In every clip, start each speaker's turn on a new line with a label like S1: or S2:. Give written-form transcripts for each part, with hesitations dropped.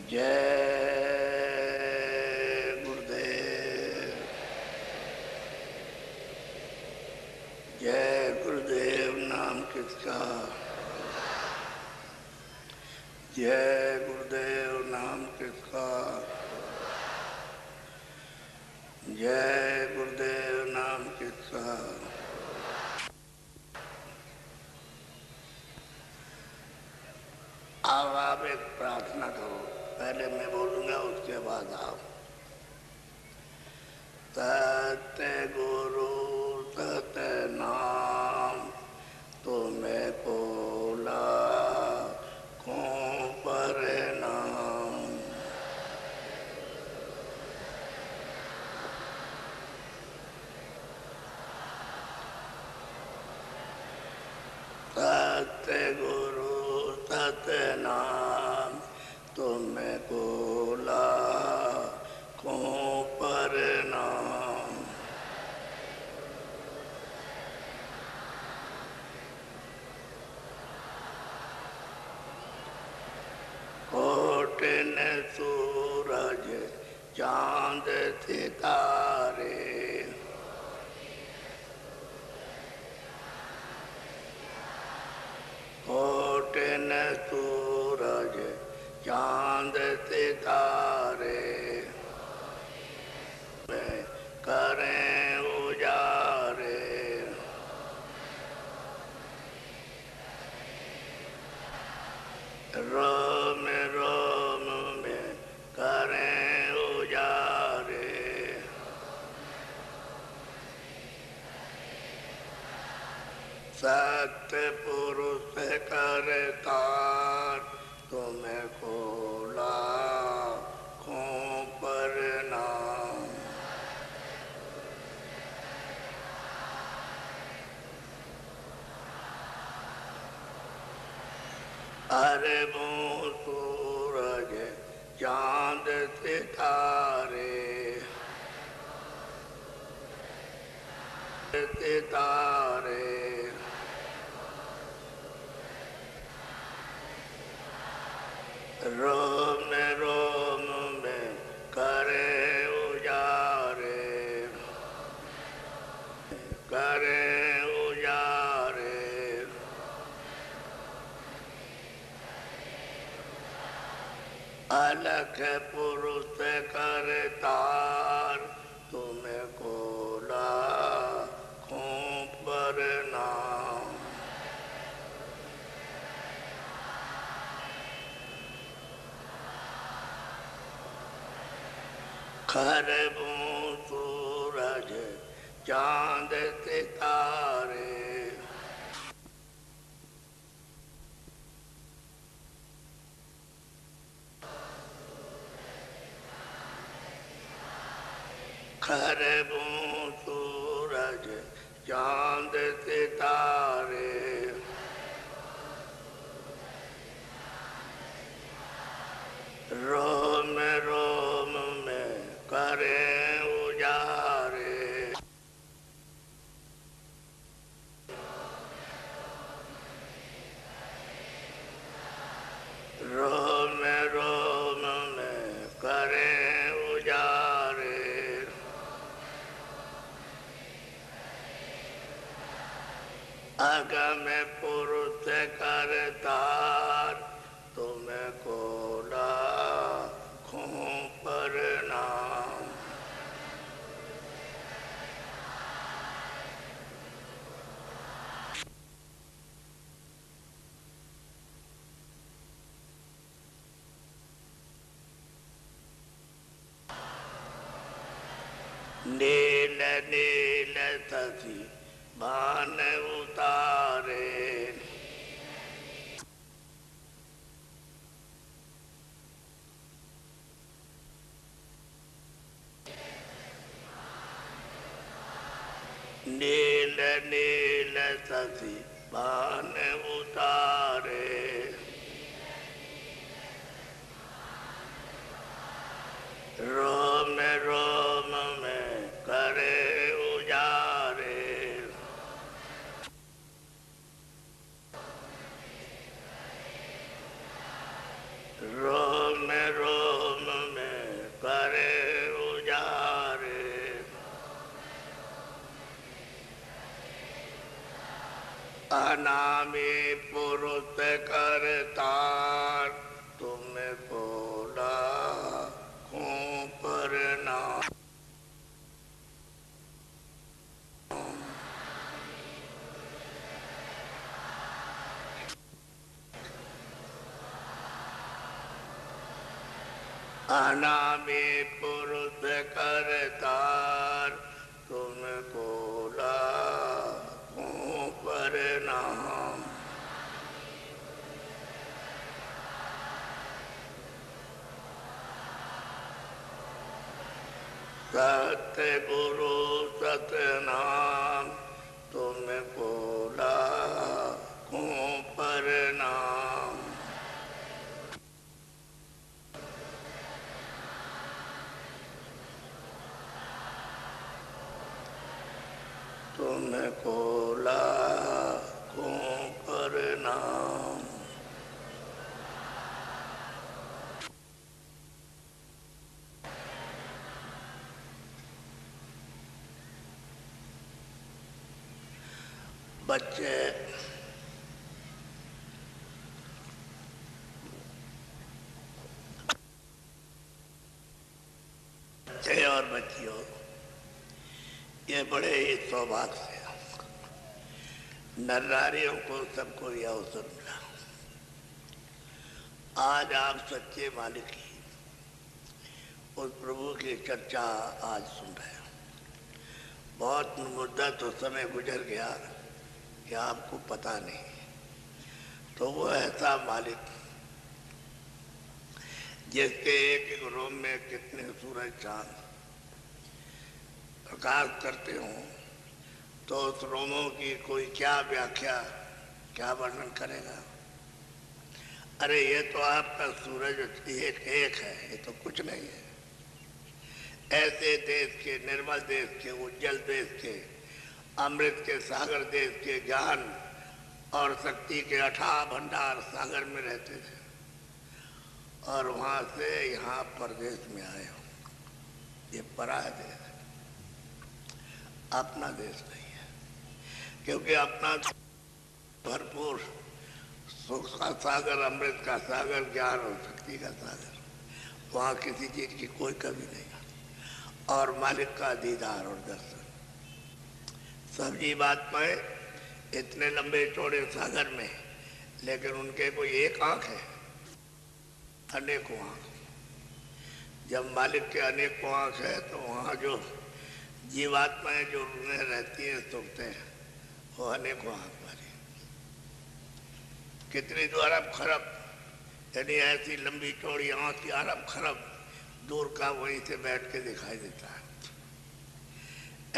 S1: जय गुरुदेव। जय गुरुदेव नाम किसका, जय गुरुदेव नाम किसका, जय गुरुदेव नाम किसका। अब आप एक प्रार्थना करो, पहले मैं बोलूंगा उसके बाद आप। सत्य गुरु सत्य नाम तुम्हें बोला कौन पर नाम। सत्य गुरु सत्य नाम तुम्हें बोला कौन पर नाम। कोटिन सूरज चांद सितारे, कोटिन सूरज चांद सितारे में करें उजारे। रोम रोम में करें उजारे। सत्य पुरुष करतार तुम्हें खोला खों पर नाम। अरबों सूरज चांद सितारे, सितारे रोम रोम में करे उजारे, करे उजारे। अलख पुरुष करतार तुम्हें खोला खों पर नाम। खरबों सूरज चांद सितारे, खरबों सूरज चांद सितारे रोम रोम में करे उजारे। रोम रोम में करे उजारे। अगम पुरुष करतार तुम्हें खोला खों पर नाम। नील नील शशि बान उतारे, नील नील शशि बान उतारे। रोम रोम में करे उजारे। रोम रोम अनामी पुरुष करतार तुम बोला खूं पर ना। अनामी पुरुष करतार तुम बोला खूं पर नाम। सत्य गुरु सतनाम तुम बोला खूं पर नाम। तुम बोला खूं पर नाम। बच्चे और बच्चियों, ये बड़े ही सौभाग्य से नर नारियों को सबको यह अवसर मिला। आज आप सच्चे मालिक की उस प्रभु की चर्चा आज सुन रहे हैं। बहुत मुद्दत तो समय गुजर गया कि आपको पता नहीं। तो वो ऐसा मालिक जिसके एक एक रोम में कितने सूरज चांद प्रकाश करते हों, तो उस रोमों की कोई क्या व्याख्या, क्या वर्णन करेगा। अरे ये तो आपका सूरज एक एक है, ये तो कुछ नहीं है। ऐसे देश के, निर्मल देश के, उज्जवल देश के, अमृत के सागर देश के ज्ञान और शक्ति के अथाह भंडार सागर में रहते थे, और वहां से यहाँ परदेश में आए हो। ये पराया देश है, अपना देश नहीं है। क्योंकि अपना भरपूर सुख का सागर, अमृत का सागर, ज्ञान और शक्ति का सागर, वहाँ किसी चीज की कोई कमी नहीं। और मालिक का दीदार और दर्शन। सब जीवात्माएं इतने लंबे चौड़े सागर में, लेकिन उनके कोई एक आंख है, अनेकों आंख। जब मालिक के अनेकों आंख है तो वहाँ जो जीवात्माएं जो उनमें रहती हैं, सुनते हैं, वो अनेकों आंख वाली। कितनी तो अरब खरब, यानी ऐसी लंबी चौड़ी आंख, अरब खरब दूर का वहीं से बैठ के दिखाई देता है।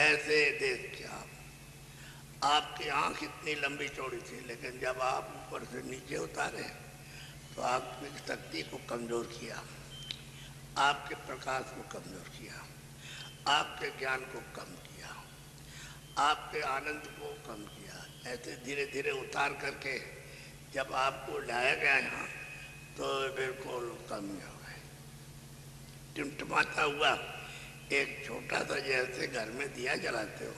S1: ऐसे देश के आपकी आंख इतनी लंबी चौड़ी थी, लेकिन जब आप ऊपर से नीचे उतारे तो आपकी शक्ति को कमजोर किया, आपके प्रकाश को कमजोर किया, आपके ज्ञान को कम किया, आपके आनंद को कम किया। ऐसे धीरे धीरे उतार करके जब आपको लाया गया यहाँ, तो बिल्कुल कम हो गए। टिमटिमाता हुआ एक छोटा सा, जैसे घर में दिया जलाते हो,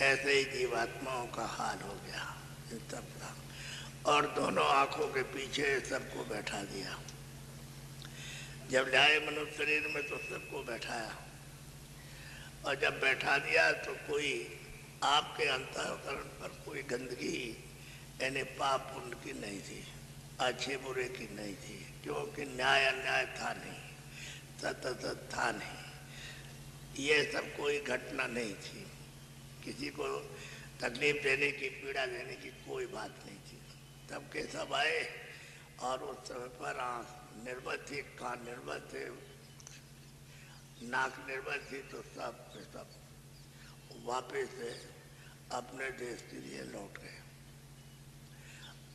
S1: ऐसे ही जीवात्माओं का हाल हो गया इन सबका। और दोनों आंखों के पीछे सबको बैठा दिया। जब लाए मनुष्य शरीर में तो सबको बैठाया, और जब बैठा दिया तो कोई आपके अंतःकरण पर कोई गंदगी, यानी पाप पुण्य की नहीं थी, अच्छे बुरे की नहीं थी, क्योंकि न्याय अन्याय था नहीं, सत्य था नहीं। ये सब कोई घटना नहीं थी, किसी को तकलीफ देने की, पीड़ा देने की कोई बात नहीं थी। सबके सब आए, और उस समय पर आँख निर्मल थी, कान निर्मल थे, नाक निर्मल थी, तो सब के सब वापस से अपने देश के लिए लौट गए।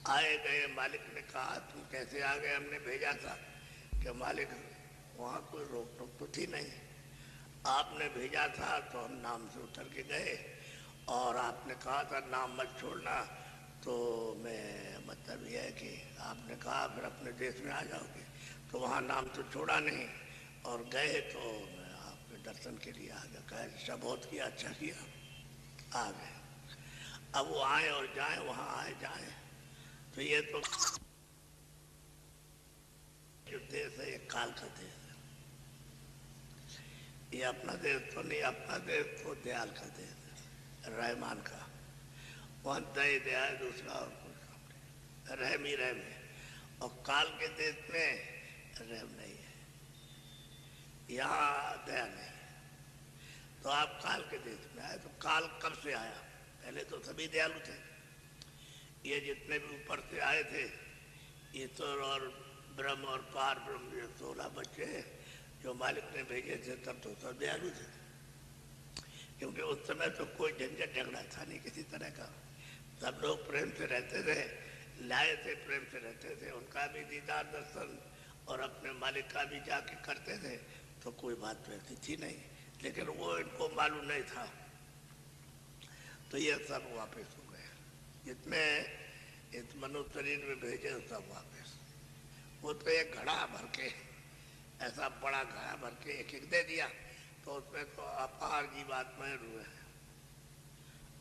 S1: आए गए, मालिक ने कहा तुम कैसे आ गए, हमने भेजा था। कि मालिक वहाँ कोई रोक टोक तो थी नहीं, आपने भेजा था तो हम नाम से उतर के गए, और आपने कहा था नाम मत छोड़ना, तो मैं मतलब यह है कि आपने कहा फिर अपने देश में आ जाओगे, तो वहाँ नाम तो छोड़ा नहीं, और गए तो मैं आपके दर्शन के लिए आ गया। कहा अच्छा बहुत किया, अच्छा किया, आ गए। अब वो आए और जाए, वहां आए जाए, तो ये तो जो देश है ये काल का देश है, ये अपना देश तो नहीं, अपना देश तो दयाल का देश है, रहमान का। वहां दया दया है, दूसरा और कुछ काम नहीं, रहम ही रहम है। और काल के देश में रहम नहीं है, यहाँ दया नहीं है। तो आप काल के देश में आए, तो काल कब से आया? पहले तो सभी दयालु थे, ये जितने भी ऊपर से आए थे, ईश्वर और ब्रह्म और पार ब्रह्म, ये 16 बच्चे जो मालिक ने भेजे थे, तब तो सब दयालु थे, क्योंकि उस समय तो कोई झंझट झगड़ा था नहीं किसी तरह का, सब लोग प्रेम से रहते थे, लाए थे प्रेम से रहते थे, उनका भी दीदार दर्शन और अपने मालिक का भी जाके करते थे, तो कोई बात वैसी थी नहीं। लेकिन वो इनको मालूम नहीं था, तो ये सब वापस हो गए, जितने इस मनुष्य शरीर में भेजे सब वापस। वो तो एक घड़ा भर के, ऐसा बड़ा घड़ा भर के एक एक दे दिया, तो उसमें तो अपार जीवात्माएं रुए हैं।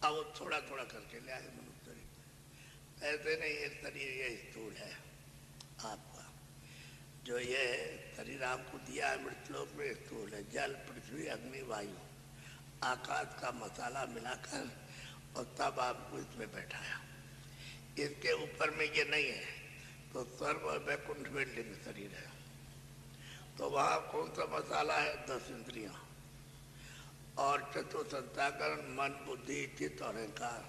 S1: अब वो थोड़ा थोड़ा करके ले आए मनुष्य शरीर में। ऐसे नहीं, ये शरीर ये स्थूल है आपका, जो ये शरीर आपको दिया है मृतलोक में स्थूल है, जल पृथ्वी अग्नि वायु आकाश का मसाला मिलाकर, और तब आपको इसमें बैठाया। इसके ऊपर में ये नहीं है, तो स्वर्ग और वैकुंठ में लिंग शरीर है, तो वहाँ कौन सा मसाला है? 10 इंद्रियां और चतुर्संताकरण, मन बुद्धि चित्त और अहंकार,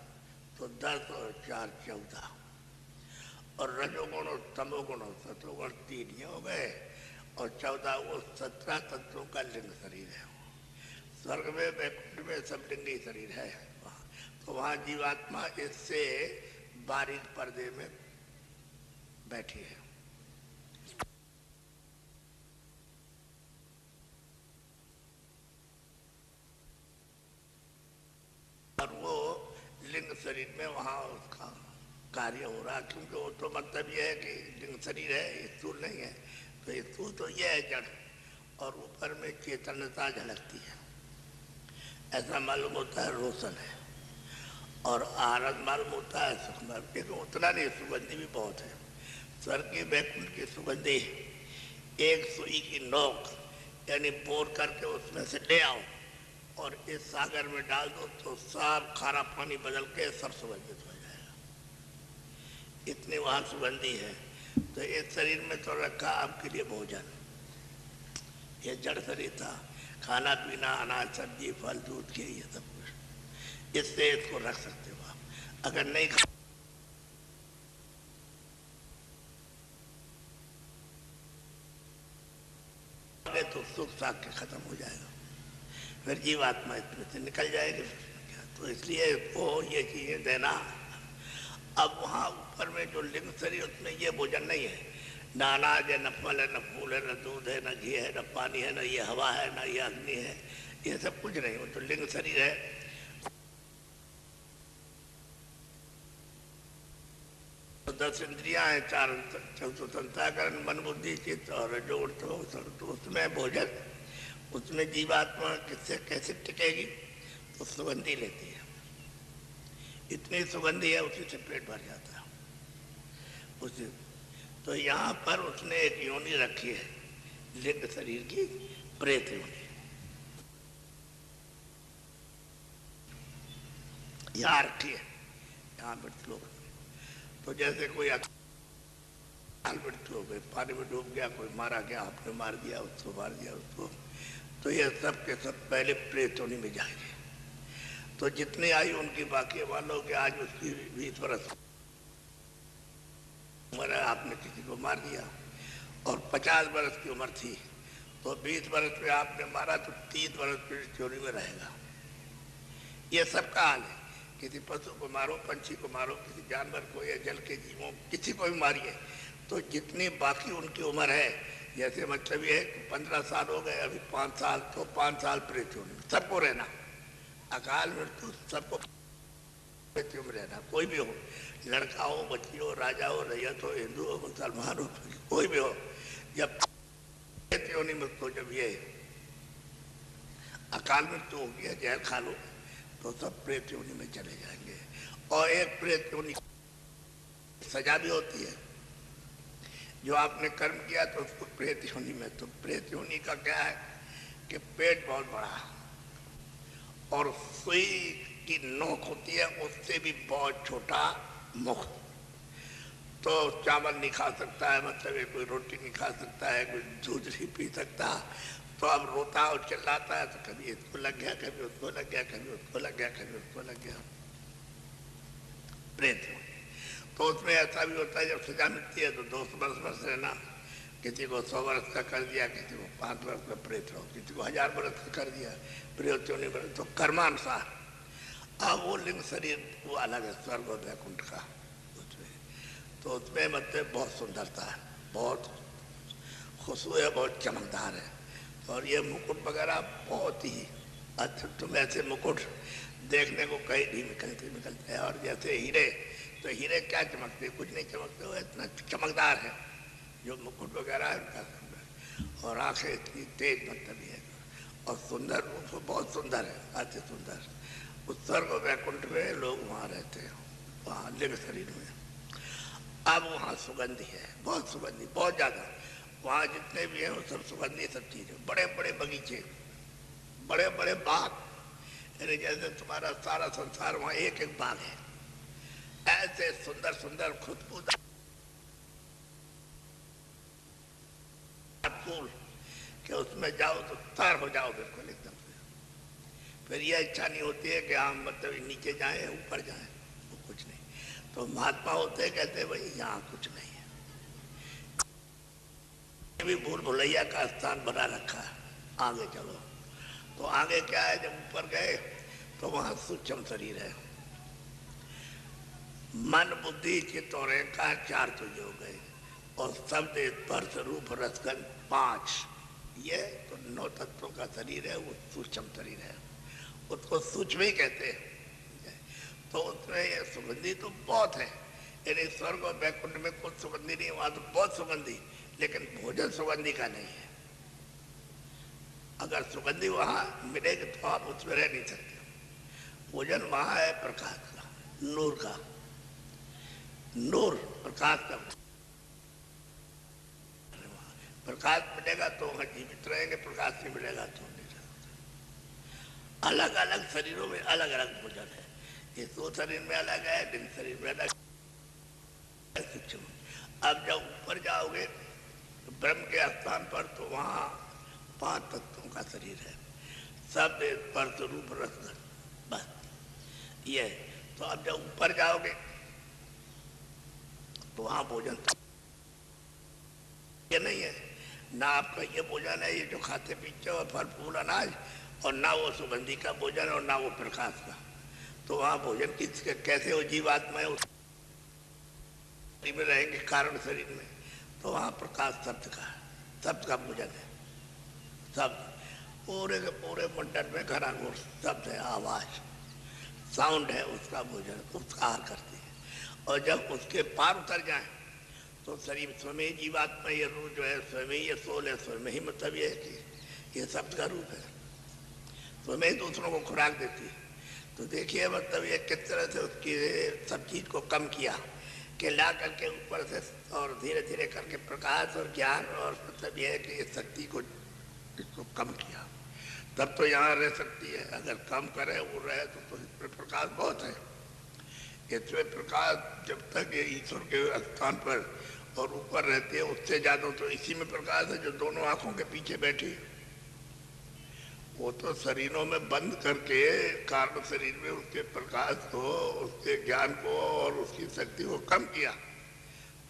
S1: तो 10 और 4 14, और रजोगुण और तमोगुण और सतोगुण 3 ये हो गए, और 14 वो 17 तत्वों का लिंग शरीर है। स्वर्ग में वैकुंठ में सब लिंगी शरीर है, तो वहाँ जीवात्मा इससे बारीक पर्दे में बैठी है। और वो लिंग शरीर में वहाँ उसका कार्य हो रहा, क्योंकि वो तो मतलब ये है कि लिंग शरीर है, स्थूल नहीं है, तो स्थूल तो ये है जड़, और ऊपर में चेतनता झलकती है, ऐसा मालूम होता है रोशन है, और आनंद मालूम होता है सुखमय, लेकिन उतना नहीं, सुगंधी भी बहुत है। स्वर्ग की वैकुंठ की सुगंधी, एक सुई की नोक यानी बोर करके उसमें से ले आओ और इस सागर में डाल दो, तो सब खारा पानी बदल के सब सुगंधित हो जाएगा, इतनी वहाँ सुगंधी है। तो इस शरीर में तो रखा आपके लिए भोजन, ये जड़ शरीर था, खाना पीना अनाज सब्जी फल दूध के ये सब कुछ, इससे इसको रख सकते हो आप। अगर नहीं तो सुख साख के खत्म हो जाएगा, फिर जीवात्मा इसमें से निकल जाएगी। तो इसलिए वो ये चीजें देना। अब वहाँ ऊपर में जो लिंग शरीर, उसमें ये भोजन नहीं है, न अनाज है, न फल है, न फूल है, न दूध है, न घी है, न पानी है, न ये हवा है, न ये अग्नि है, ये सब कुछ नहीं। वो तो लिंग शरीर है, तो 10 इंद्रियां हैं, 4 चतुर्संताकरण, मन बुद्धि चित्त और रजोगुण, तो उसमें भोजन, उसमें जीवात्मा किससे कैसे टिकेगी? तो सुगंधी लेती है, इतनी सुगंधी है उसी से पेट भर जाता है उसी। तो यहाँ पर उसने एक योनि रखी है लिंग शरीर की, प्रेत योनि, यहाँ रखी है, यहाँ मृत्यु लोग। तो जैसे कोई मृत्यु हो गई, पानी में डूब गया, कोई मारा गया, आपने मार दिया उसको, मार दिया उसको, तो ये सब के सब पहले प्रेत योनि में जाएंगे। तो जितनी आयु उनकी बाकी वालों के, आज उसकी 20 वर्ष उम्र है, आपने किसी को मार दिया और 50 वर्ष की उम्र थी, तो 20 वर्ष में आपने मारा तो 30 वर्ष प्रेत योनि में रहेगा। ये सबका हाल है, किसी पशु को मारो, पंछी को मारो, किसी जानवर को या जल के जीवों किसी को भी मारिए, तो जितनी बाकी उनकी उम्र है, जैसे मतलब ये है कि 15 साल हो गए, अभी 5 साल, तो 5 साल प्रेत योनि में सबको रहना। अकाल मृत्यु सबको प्रेत योनि में रहना, कोई भी हो, लड़का हो, बच्ची हो, राजा हो, रैयत हो, हिंदू हो, मुसलमान हो, कोई भी हो, जब प्रेत योनि में तो जब ये अकाल मृत्यु हो गया, जहर खा लो, तो सब प्रेत योनि में चले जाएंगे। और एक प्रेत योनि सजा भी होती है। जो आपने कर्म किया तो उसको प्रेत योनि में, तो प्रेत योनि का क्या है कि पेट बहुत बड़ा और सुई की नोक होती है, उससे भी बहुत छोटा मुख, तो चावल नहीं खा सकता है, मतलब ये कोई रोटी नहीं खा सकता है, कोई दूध नहीं पी सकता। तो अब रोता और चिल्लाता है तो कभी इसको लग गया, कभी उसको लग गया, कभी उसको लग गया, कभी उसको लग गया। प्रेत तो उसमें ऐसा भी होता है जब सजा मिलती है तो 200 वर्ष रहना, किसी को 100 वर्ष का कर दिया, किसी को 5 वर्ष का प्रेत रहो, किसी को 1000 वर्ष का कर दिया प्रेत योनि वर्ष, तो कर्मानुसार। अब वो लिंग शरीर वो अलग है स्वर्ग और वैकुंठ का, उसमें तो उसमें मतलब बहुत सुंदरता है, बहुत खुशबू है, बहुत चमकदार है। और ये मुकुट वगैरह बहुत ही अच्छा, तुम ऐसे मुकुट देखने को कहीं नहीं निकलते हैं। और जैसे हीरे, तो हीरे क्या चमकते, कुछ नहीं चमकते, वो इतना चमकदार है जो मुकुट वगैरह है उनका सुंदर। और आंखें इतनी तेज मतलब है, और सुंदर रूप बहुत सुंदर है, अति सुंदर। उस स्वर्ग वैकुंठ में लोग वहाँ रहते हैं, वहाँ लिंग शरीर में। अब वहाँ सुगंधी है, बहुत सुगंधी, बहुत ज़्यादा। वहाँ जितने भी हैं वो सब सुगंधी सब चीज़ें, बड़े बड़े बगीचे, बड़े बड़े बाग, यानी जैसे तुम्हारा सारा संसार वहाँ एक एक बाग है। ऐसे सुंदर सुंदर खुशबूदार फूल कि उसमें जाओ तो तर हो जाओ बिल्कुल एकदम से। फिर यह इच्छा नहीं होती है कि हम मतलब नीचे जाएं ऊपर जाएं, वो कुछ नहीं। तो महात्मा होते कहते भाई यहाँ कुछ नहीं है, भी भूल भुलैया का स्थान बना रखा है, आगे चलो। तो आगे क्या है, जब ऊपर गए तो वहां सूक्ष्म शरीर है, मन बुद्धि चित्त और अहंकार 4 तुझे हो गए, और शब्द स्पर्श रूप रसगंध 5, ये तो 9 तत्वों का शरीर है, वो सूक्ष्म शरीर है, उसको सूक्ष्म ही कहते हैं। तो उसमें ये सुगंधी तो बहुत है, यानी स्वर्ग और वैकुंठ में कुछ सुगंधी नहीं, वहां तो बहुत सुगंधी, लेकिन भोजन सुगंधी का नहीं है। अगर सुगंधी वहां मिलेगी तो आप उसमें रह नहीं सकते। भोजन वहां है प्रकाश का, नूर का, नूर प्रकाश का। प्रकाश मिलेगा तो वहां जीवित रहेंगे, प्रकाश नहीं मिलेगा तो नहीं रह सकते। अलग अलग शरीरों में अलग अलग भोजन है, ये तो शरीर में अलग है, दिन शरीर में अलग है। अब जब ऊपर जाओगे ब्रह्म के स्थान पर तो वहां 5 तत्वों का शरीर है, शब्द स्पर्श रूप रस, बस ये। तो अब जब ऊपर जाओगे तो वहां भोजन ये नहीं है ना, आपका ये भोजन है ये जो खाते पीते और फल फूल अनाज, और ना वो सुगंधी का भोजन और ना वो प्रकाश का। तो वहां भोजन किस कैसे हो, जीवात्मा है में रहेंगे कारण शरीर में, तो वहाँ प्रकाश शब्द का भोजन है। शब्द पूरे के पूरे मंडल में घराघोर शब्द है, आवाज साउंड है, उसका भोजन, उसका आहार करती है। और जब उसके पार उतर जाए तो शरीर स्वयं ही जीवात्मा, ये रूप जो है स्वयं ही, ये सोल है स्वयं ही, मतलब ये है कि ये शब्द का रूप है, स्वयं ही दूसरों को खुराक देती है। तो देखिए मतलब ये किस तरह से उसकी सब चीज को कम किया कि ला करके ऊपर से और धीरे धीरे करके प्रकाश और ज्ञान, और मतलब यह है कि इस शक्ति को इसको कम किया, तब तो यहाँ रह सकती है। अगर कम करे वो रहे तो इसमें प्रकाश बहुत है। इसमें प्रकाश जब तक ये ईश्वर के स्थान पर और ऊपर रहती है, उससे ज्यादा तो इसी में प्रकाश है जो दोनों आंखों के पीछे बैठी। वो तो शरीरों में बंद करके कारण शरीर में उसके प्रकाश को, उसके ज्ञान को और उसकी शक्ति को कम किया,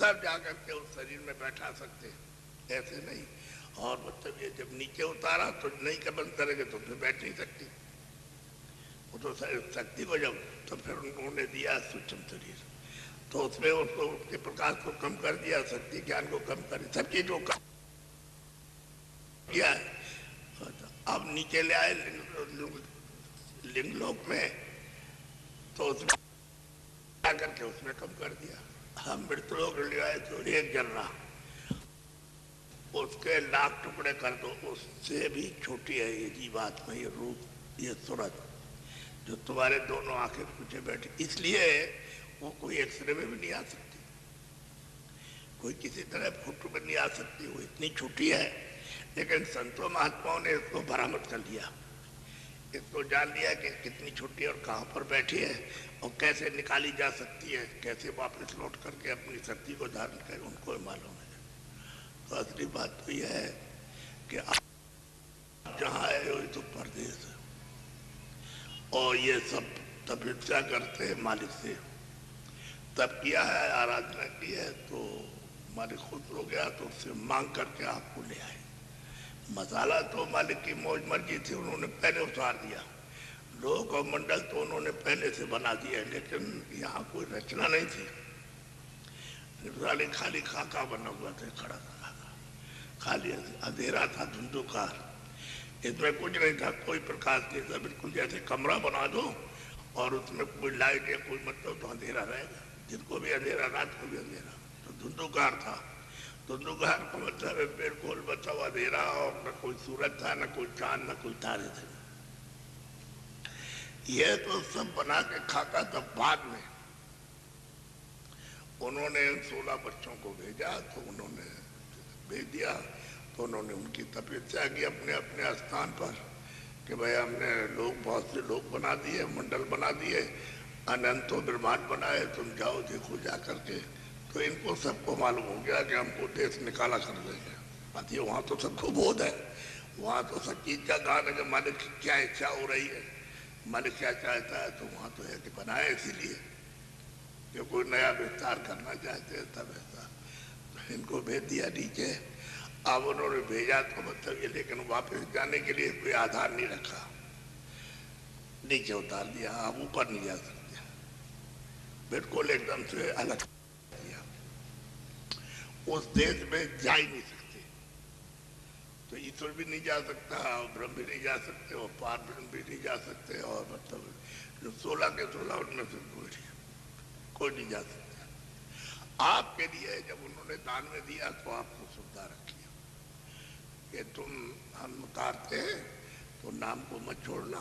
S1: तब जाकर के उस शरीर में बैठा सकते, ऐसे नहीं। और मतलब ये जब नीचे उतारा तो नहीं का बंद करेंगे तो फिर बैठ नहीं सकती। वो तो शक्ति को जब, तो फिर उन्होंने दिया सूक्ष्म शरीर, तो उसमें उसको उसके प्रकाश को कम कर दिया, शक्ति ज्ञान को कम कर, सब चीज को कम किया। अब नीचे ले आए लिंग लोक में, तो उसमें करके उसमें कम कर दिया। हम मृत्यु लोक ले आए तो एक जर्रा, उसके लाख टुकड़े कर दो, उससे भी छोटी है ये जीवात्मा, ये रूप, ये सूरत जो तुम्हारे दोनों आंखें पीछे बैठी, इसलिए वो कोई एक्सरे में भी नहीं आ सकती, कोई किसी तरह फोटो में नहीं आ सकती, वो इतनी छोटी है। लेकिन संतों महात्माओं ने इसको बरामद कर लिया, इसको जान लिया कि कितनी छोटी और कहाँ पर बैठी है और कैसे निकाली जा सकती है, कैसे वापस लौट करके अपनी शक्ति को धारण करे, उनको मालूम है। तो असली बात तो यह है कि आप जहाँ आए हो तो परदेश है, और ये सब तपस्या करते हैं मालिक से, तब किया है, आराधना की है, तो मालिक खुश हो गया तो उससे मांग करके आपको ले आए। मसाला तो मालिक की मौज मर्जी थी, उन्होंने पहले उतार दिया, लोक और मंडल तो उन्होंने पहले से बना दिया, लेकिन यहाँ कोई रचना नहीं थी, खाली खाका बना हुआ था, खड़ा खाका, खाली अंधेरा था, धुंधुकार, इसमें कुछ नहीं था, कोई प्रकाश नहीं था, बिल्कुल जैसे कमरा बना दो और उसमें कोई लाइट या कोई मतलब तो अंधेरा रहेगा, जिनको भी अंधेरा, रात को भी अंधेरा, तो धुंधुकार था। धुंधुकार का मतलब है बिल्कुल बचा हुआ अंधेरा, और न कोई सूरज था, न कोई चांद, न कोई तारे थे। यह तो सब बना के खाका था। बाद में उन्होंने 16 बच्चों को भेजा, तो उन्होंने भेज दिया, तो उन्होंने उनकी तपस्या की अपने अपने स्थान पर कि भाई हमने लोग, बहुत से लोग बना दिए, मंडल बना दिए, अनंतो ब्रह्मांड बनाए, तुम जाओ देखो जा करके। तो इनको सबको मालूम हो गया कि हमको देश निकाला कर देंगे। बाकी वहाँ तो सबको बोध है, वहाँ तो सब चीज का गान है कि मालिक की क्या इच्छा हो रही है, मालिक क्या चाहता है, तो वहाँ तो है कि बनाए इसीलिए कि कोई नया विस्तार करना चाहते हैं, तब ऐसा। तो इनको भेज दिया नीचे। अब उन्होंने भेजा तो मतलब ये, लेकिन वापस जाने के लिए कोई आधार नहीं रखा, नीचे उतार दिया, आप ऊपर नहीं जा सकते, बिल्कुल एकदम से अलग दिया, उस देश में जा ही नहीं सकते। तो ईश्वर भी नहीं जा सकता, और ब्रह्म भी नहीं जा सकते, और पार ब्रह्म भी नहीं जा सकते, और मतलब जो 16 के 16 उनमें से कोई नहीं जा सकता। आपके लिए जब उन्होंने दान में दिया तो आपको सुविधा रखी कि तुम, हम उतारते हैं तो नाम को मत छोड़ना,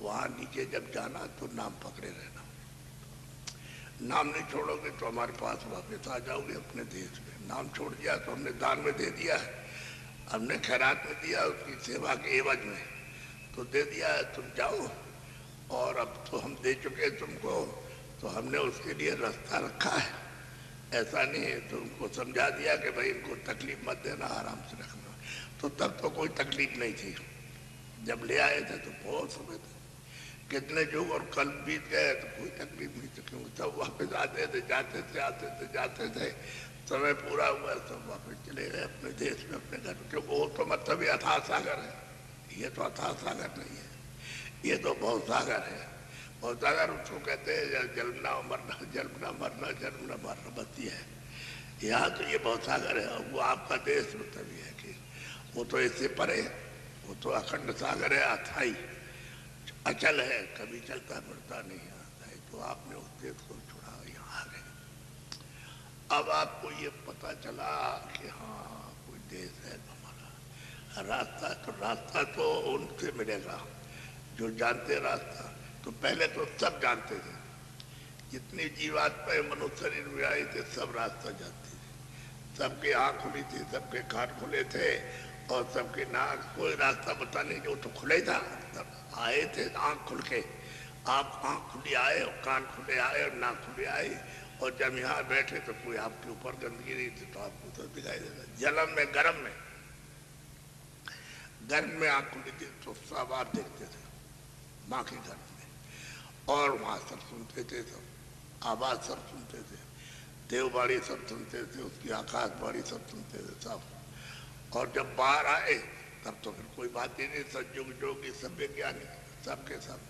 S1: वहां नीचे जब जाना तो नाम पकड़े रहना, नाम नहीं छोड़ोगे तो हमारे पास वापस आ जाओगे अपने देश में। नाम छोड़ दिया तो हमने दान में दे दिया है, हमने खैरात में दिया उसकी सेवा के एवज में, तो दे दिया है, तुम जाओ। और अब तो हम दे चुके तुमको, तो हमने उसके लिए रास्ता रखा है, ऐसा नहीं है। तो उनको समझा दिया कि भाई इनको तकलीफ मत देना, आराम से रखना। तो तब तो कोई तकलीफ नहीं थी, जब ले आए थे तो बहुत समय थे, कितने युग और कल बीत गए तो कोई तकलीफ नहीं थी, क्योंकि सब वापस आते थे, जाते थे, आते थे, जाते थे, समय पूरा हुआ सब वापस चले गए अपने देश में, अपने घर में। क्योंकि वो तो मतलब ये अथाह सागर है, ये तो अथाह सागर नहीं है, ये तो बहुत सागर है। बहुत सागर उसको कहते हैं जन्मना मरना, जन्मना मरना, जन्मना मरना, बस ये है। यहाँ तो ये बहुत सागर है, और वो आपका देश मतलब ये है कि वो तो इससे परे, वो तो अखंड सागर है, अथाई अचल है, कभी चलता फिरता नहीं आता है। तो आपने उस देश को छोड़ा, यहाँ आ गए। अब आपको ये पता चला कि हाँ कोई देश है हमारा, रास्ता तो उनसे मिलेगा जो जानते रास्ता। तो पहले तो सब जानते थे, जितनी जीवात्माएं मनुष्य शरीर में आई थे सब रास्ता जानते थे, सबके आँख खुली थी, सबके कान खुले थे, और सबके नाक, कोई रास्ता बताने जो तो खुले था, सब आए थे आँख खुल के। आप आँख खुली आए और कान खुले आए और नाक खुले आए, और जब यहाँ बैठे तो कोई आपके ऊपर गंदगी नहीं थी, तो आपको तो दिखाई देता। जलम में गर्म में आँख खुली थी तो सब आप देखते थे माँ के घर में, और वहाँ सब सुनते थे, सब आवाज सब सुनते थे, देवबाड़ी सब सुनते थे, उसकी आकाशवाणी सब सुनते थे सब। और जब बाहर आए तब तो फिर कोई बात ही नहीं, सज्जुग जोगी सब विज्ञानी सबके सब,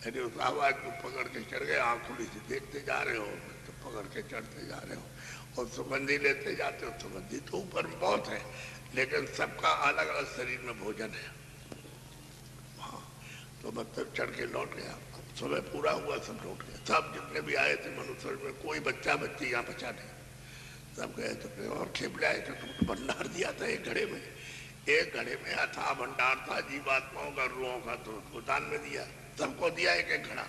S1: यानी उस आवाज को पकड़ के चढ़ गए, आँख खुली से देखते जा रहे हो, तो पकड़ के चढ़ते जा रहे हो, और सुगंधी लेते जाते हो। सुगंधी तो ऊपर में बहुत है, लेकिन सबका अलग अलग शरीर में भोजन है वहाँ। तो मतलब चढ़ के लौट गया, समय पूरा हुआ, सब लौट गए, सब जितने भी आए थे मनुष्य में, कोई बच्चा बच्ची यहाँ बचा नहीं, सब गए। तो और खेप लाए थे, तुमने भंडार दिया था एक घड़े में, एक घड़े में अथाह भंडार था जीवात्माओं का, रूहों का, तो उसको दान में दिया, सबको दिया एक एक घड़ा।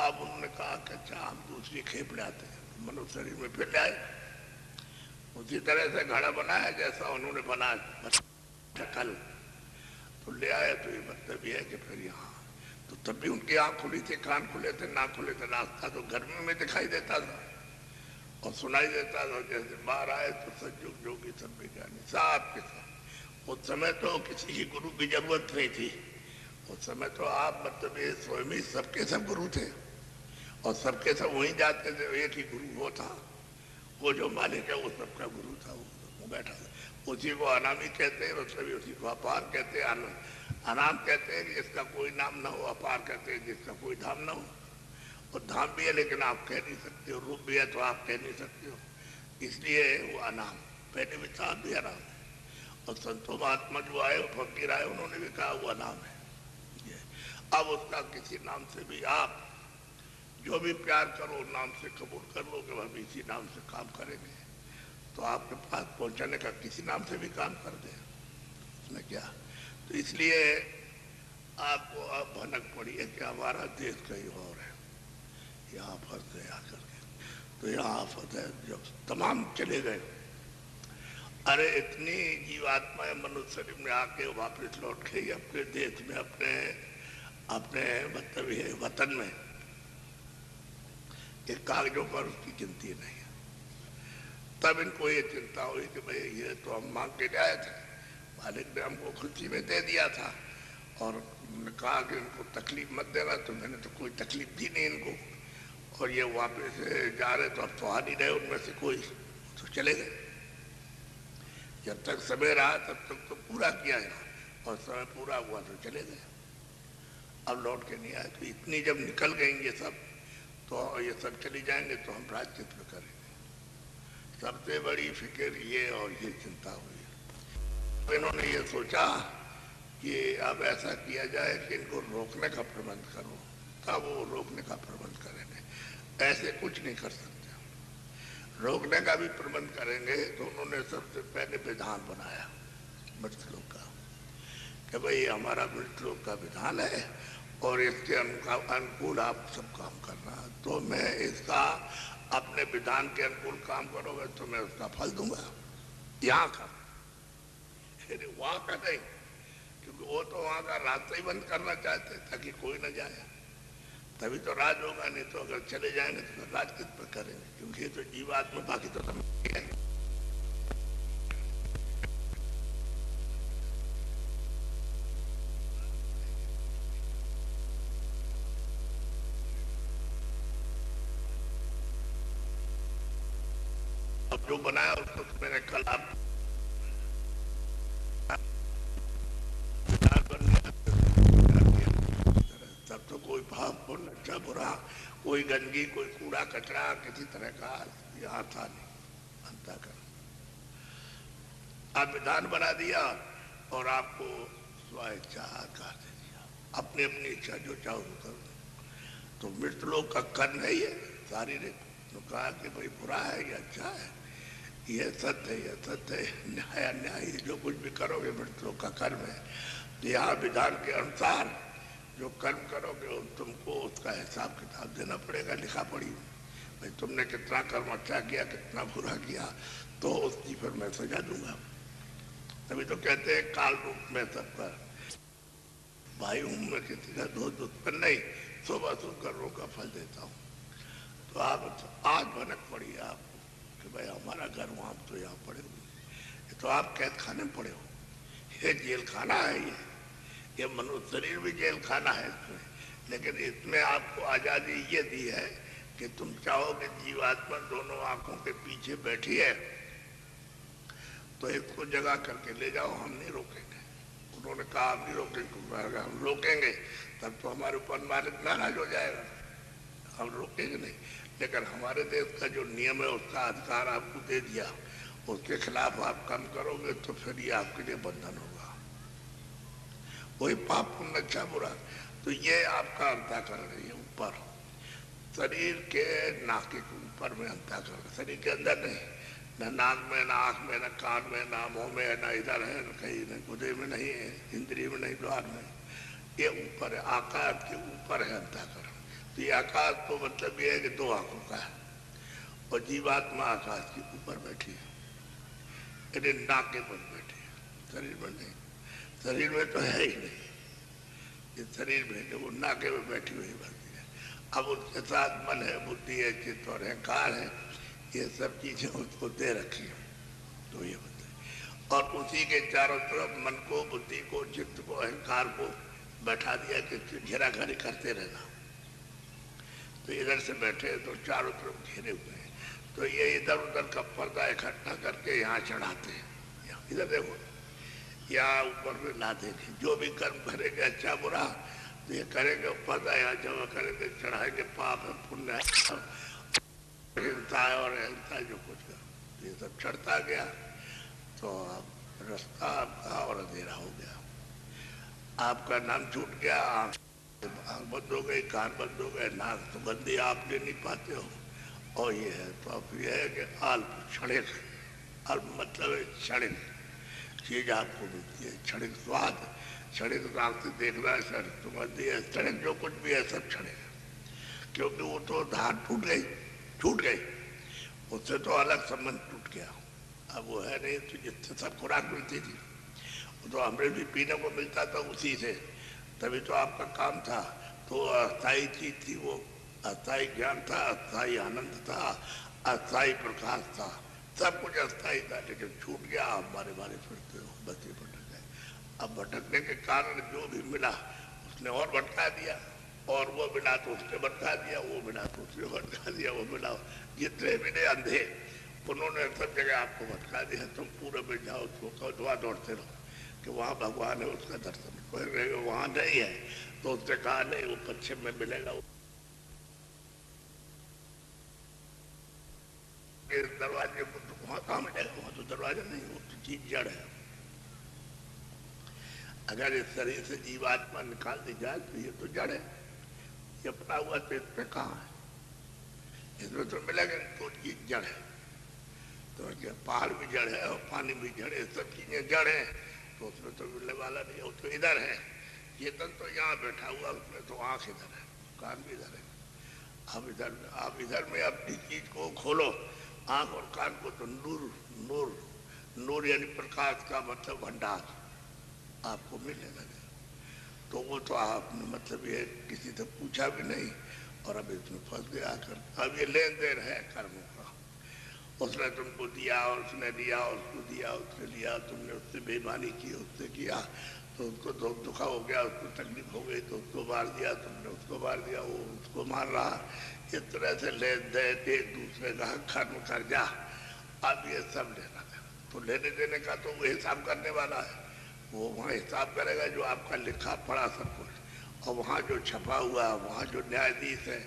S1: अब उन्होंने कहा कि अच्छा हम दूसरी खेप ले आते हैं। मनुष्य शरीर में फिर ले आए, उसी तरह से घड़ा बनाया जैसा उन्होंने बनाया कल। तो ले आए, तो ये मतलब ये है कि फिर यहाँ तो तब भी उनकी आँख खुली थी, कान खुले थे, नाक खुले थे, रास्ता तो गर्मी में दिखाई देता था और सुनाई देता था। जैसे बाहर आए तो सज्जुग जोगी सब विज्ञानी साहब के साथ। उस समय तो किसी की गुरु की जरूरत नहीं थी, उस समय तो आप मतलब ये स्वयं ही सबके सब गुरु थे और सबके सब वहीं जाते थे। एक ही गुरु वो था, वो जो मालिक है वो सबका गुरु था, वो बैठा था। उसी को अनामी कहते हैं, मतलब उसी को अपार कहते हैं। अनाम कहते हैं जिसका कोई नाम ना हो, अपार कहते हैं जिसका कोई धाम ना हो। और धाम भी है लेकिन आप कह नहीं सकते हो, रूप भी है तो आप कह नहीं सकते हो, इसलिए वो अनाम। पहले भी था, भी अनाम है। और संतो महात्मा जो आए, फकीर आए, उन्होंने भी कहा वो अनाम है। अब उसका किसी नाम से भी आप जो भी प्यार करो नाम से कबूल कर लो कि हम इसी नाम से काम करेंगे, तो आपके पास पहुंचाने का किसी नाम से भी काम कर दे, उसने क्या। तो इसलिए आपको अब भनक पड़ी है कि हमारा देश कहीं और है, यहाँ फंस गए आकर के। तो यहाँ फंसे जब तमाम चले गए, अरे इतनी जीवात्माएं मनुष्य शरीर में आके वापस लौट गई अपने देश में, अपने अपने मतलब ये वतन में। एक कागजों पर उसकी गिनती नहीं है। तब इनको ये चिंता हुई कि भाई ये तो हम मांग के आए थे, मालिक ने हमको खुशी में दे दिया था और कहा कि इनको तकलीफ मत देना, तो मैंने तो कोई तकलीफ दी नहीं इनको। और ये वापस जा रहे तो अब तो आ नहीं रहे उनमें से कोई, तो चले गए। जब तक समय रहा तब तक तो पूरा किया है और समय पूरा हुआ तो चले गए, अब लौट के नहीं आए। तो इतनी जब निकल गएंगे सब, तो ये सब चली जाएंगे तो हम प्रायश्चित करेंगे। सबसे बड़ी फिक्र ये और ये चिंता हुई। तो इन्होंने ये सोचा कि अब ऐसा किया जाए कि इनको रोकने का प्रबंध करो, तब वो रोकने का प्रबंध करेंगे। ऐसे कुछ नहीं कर सकते, रोकने का भी प्रबंध करेंगे। तो उन्होंने सबसे पहले विधान बनाया मृतलोक का कि भाई हमारा मृतलोक का विधान है और इसके अनुकूल आप सब काम करना। तो मैं इसका अपने विधान के अनुकूल काम करोगे तो मैं उसका फल दूंगा, यहाँ का, वहां का नहीं। क्योंकि वो तो वहां का रास्ता ही बंद करना चाहते ताकि कोई न जाए, तभी तो राज होगा। नहीं तो अगर चले जाएंगे तो राज किस पर करेंगे, क्योंकि ये तो जीवात्मा, बाकी तो सब है। अब जो बनाया उसको तो मैंने कल आप तब तो कोई भाव पूर्ण अच्छा बुरा, कोई गंदगी, कोई कूड़ा कचरा किसी तरह का यहाँ था नहीं। अंतःकरण आप विधान बना दिया और आपको स्वेच्छा आकार दे दिया, अपनी अपनी इच्छा जो चाहो करो। तो मृतलोक का कर्म है ये शारीरिक, तो कहा कि भाई बुरा है या अच्छा है, ये सत्य है, ये सत्य है, न्याय अन्याय, जो कुछ भी करोगे मृतलोक का कर्म है। तो यहाँ विधान के अनुसार जो कर्म करोगे तुमको उसका हिसाब किताब देना पड़ेगा, लिखा पड़ी भाई तुमने कितना कर्म अच्छा किया, कितना बुरा किया, तो उसकी फिर मैं सजा दूंगा। तभी तो कहते हैं काल रूप में सबका भाई हूं मैं, किसी का दोस्त उत्पन्न नहीं, सुबह सुन कर्मों का फल देता हूँ। तो आप आज भनक पड़ी है आपको कि भाई हमारा घर वहां तो यहाँ पड़े हुए, तो आप कैद खाने में पड़े हो, ये जेल खाना है, ये मनुष्य शरीर भी जेल खाना है इसमें। लेकिन इसमें आपको आजादी ये दी है कि तुम चाहो कि जीवात्मा दोनों आंखों के पीछे बैठी है तो इसको जगा करके ले जाओ, हम नहीं रोकेंगे। उन्होंने कहा हम नहीं रोकेंगे, हम रोकेंगे तब तो हमारे ऊपर मालिक नाराज हो जाएगा, हम रोकेंगे नहीं। लेकिन हमारे देश का जो नियम है उसका अधिकार आपको दे दिया, उसके खिलाफ आप काम करोगे तो फिर ये आपके लिए बंधन होगा, वही पाप पुण्य अच्छा बुरा। तो ये आपका अंतःकरण है, ये ऊपर शरीर के नाक के ऊपर में अंतःकरण, शरीर के अंदर नहीं, न नाक में, न आँख में, न कान में, न मुंह में, न इधर है, न कहीं, न गुदे में नहीं है, इंद्रिय में नहीं, द्वार में, ये ऊपर है, आकाश के ऊपर है अंतःकरण। तो ये आकाश तो मतलब ये है कि दो आंखों का है, और जीवात्मा आकाश के ऊपर बैठी है, यानी नाके पर बैठी है, शरीर में नहीं। शरीर में तो है ही नहीं, ये शरीर में जो वो नाके में बैठी हुई बनती है। अब उसके साथ मन है, बुद्धि है, चित्त और अहंकार है, ये सब चीजें उसको दे रखी है। तो ये बताए, और उसी के चारों तरफ मन को, बुद्धि को, चित्त को, अहंकार को बैठा दिया कि घेराघेरी करते रहना। तो इधर से बैठे तो चारों तरफ घेरे हुए हैं, तो ये इधर उधर का पर्दा इकट्ठा करके यहाँ चढ़ाते हैं। इधर देखो, यहाँ ऊपर में ना देखें, जो भी कर्म करेंगे अच्छा बुरा तो ये करेंगे, पर्दा यहाँ जमा करेंगे, चढ़ाएंगे, पाप है पुण्य है, हिंसा है और अहिंसा जो कुछ कर, तो ये सब चढ़ता गया। तो अब रास्ता आपका और अंधेरा हो गया, आपका नाम छूट गया, आँख बंद हो गई, कान बंद हो गए, नाक सुगंधी आप ले नहीं पाते हो। और ये है तो अब ये है कि अल्प क्षणिक, अल्प मतलब है क्षणिक चीज आपको मिलती है, क्षणिक स्वाद, क्षणिक आँख से देखना है, क्षणिक सुगंधी है, क्षणिक जो कुछ भी है सब क्षणिक है। क्योंकि वो तो धार छूट गई, उससे तो अलग संबंध टूट गया, अब वो है नहीं। तो जिससे सब खुराक मिलती थी वो तो अमृत भी पीने को मिलता था उसी से, तभी तो आपका काम था। तो अस्थायी चीज थी वो, अस्थायी ज्ञान था, अस्थायी आनंद था, अस्थायी प्रकाश था, सब कुछ अस्थायी था। लेकिन छूट गया, आप बारे बारे फिरते हो, बच्चे भटक गए। अब भटकने के कारण जो भी मिला उसने और भटका दिया, और वो मिला तो उसने भटका दिया, वो मिला तो उसने भटका दिया, वो मिला, जितने मिले अंधे उन्होंने सब जगह आपको भटका दिया। तुम पूरे में जाओ, उसको दुआ दौड़ते रहो कि वहाँ भगवान है, उसका दर्शन करेंगे, वहाँ नहीं है तो उसने कहा नहीं, वो पश्चिम में मिलेगा, दरवाजे को तो वहाँ कहाँ मिलेगा, वहाँ तो दरवाजा नहीं, वो तो चीज जड़ है। अगर इस शरीर से जीवात्मा निकाल दी जाए तो ये तो जड़ है, ये पड़ा हुआ तो इसमें कहाँ है, इसमें तो मिलेगा तो चीज जड़ है। तो क्या पहाड़ भी जड़ है और पानी भी जड़ है, सब चीजें जड़ है, तो उसमें तो मिलने वाला नहीं है, वो तो इधर है। चेतन तो यहाँ बैठा हुआ, उसमें तो आंख इधर है, कान भी इधर है। आप इधर में अपनी चीज को खोलो, आंख और कान को, तो नूर नूर नूर यानी प्रकाश का मतलब भंडार आपको मिलने लगे। तो वो तो आपने मतलब ये किसी से पूछा भी नहीं, और अब इसमें फंस गया कर। अब ये लेन देन है कर्मों का, उसने तुमको दिया, उसने दिया, उसको दिया, उसने लिया, तुमने उससे बेईमानी की, उससे किया तो उसको दुखा हो गया, उसको तकलीफ हो गई तो उसको मार दिया, तुमने उसको मार दिया, वो उसको मार रहा। इस तरह से लेन देन, एक दूसरे का कर्म कर्जा, अब ये सब लेना है। तो लेने देने का तो वो हिसाब करने वाला है, वो वहाँ हिसाब करेगा जो आपका लिखा पड़ा सब कुछ, और वहाँ जो छपा हुआ, वहाँ जो न्यायाधीश है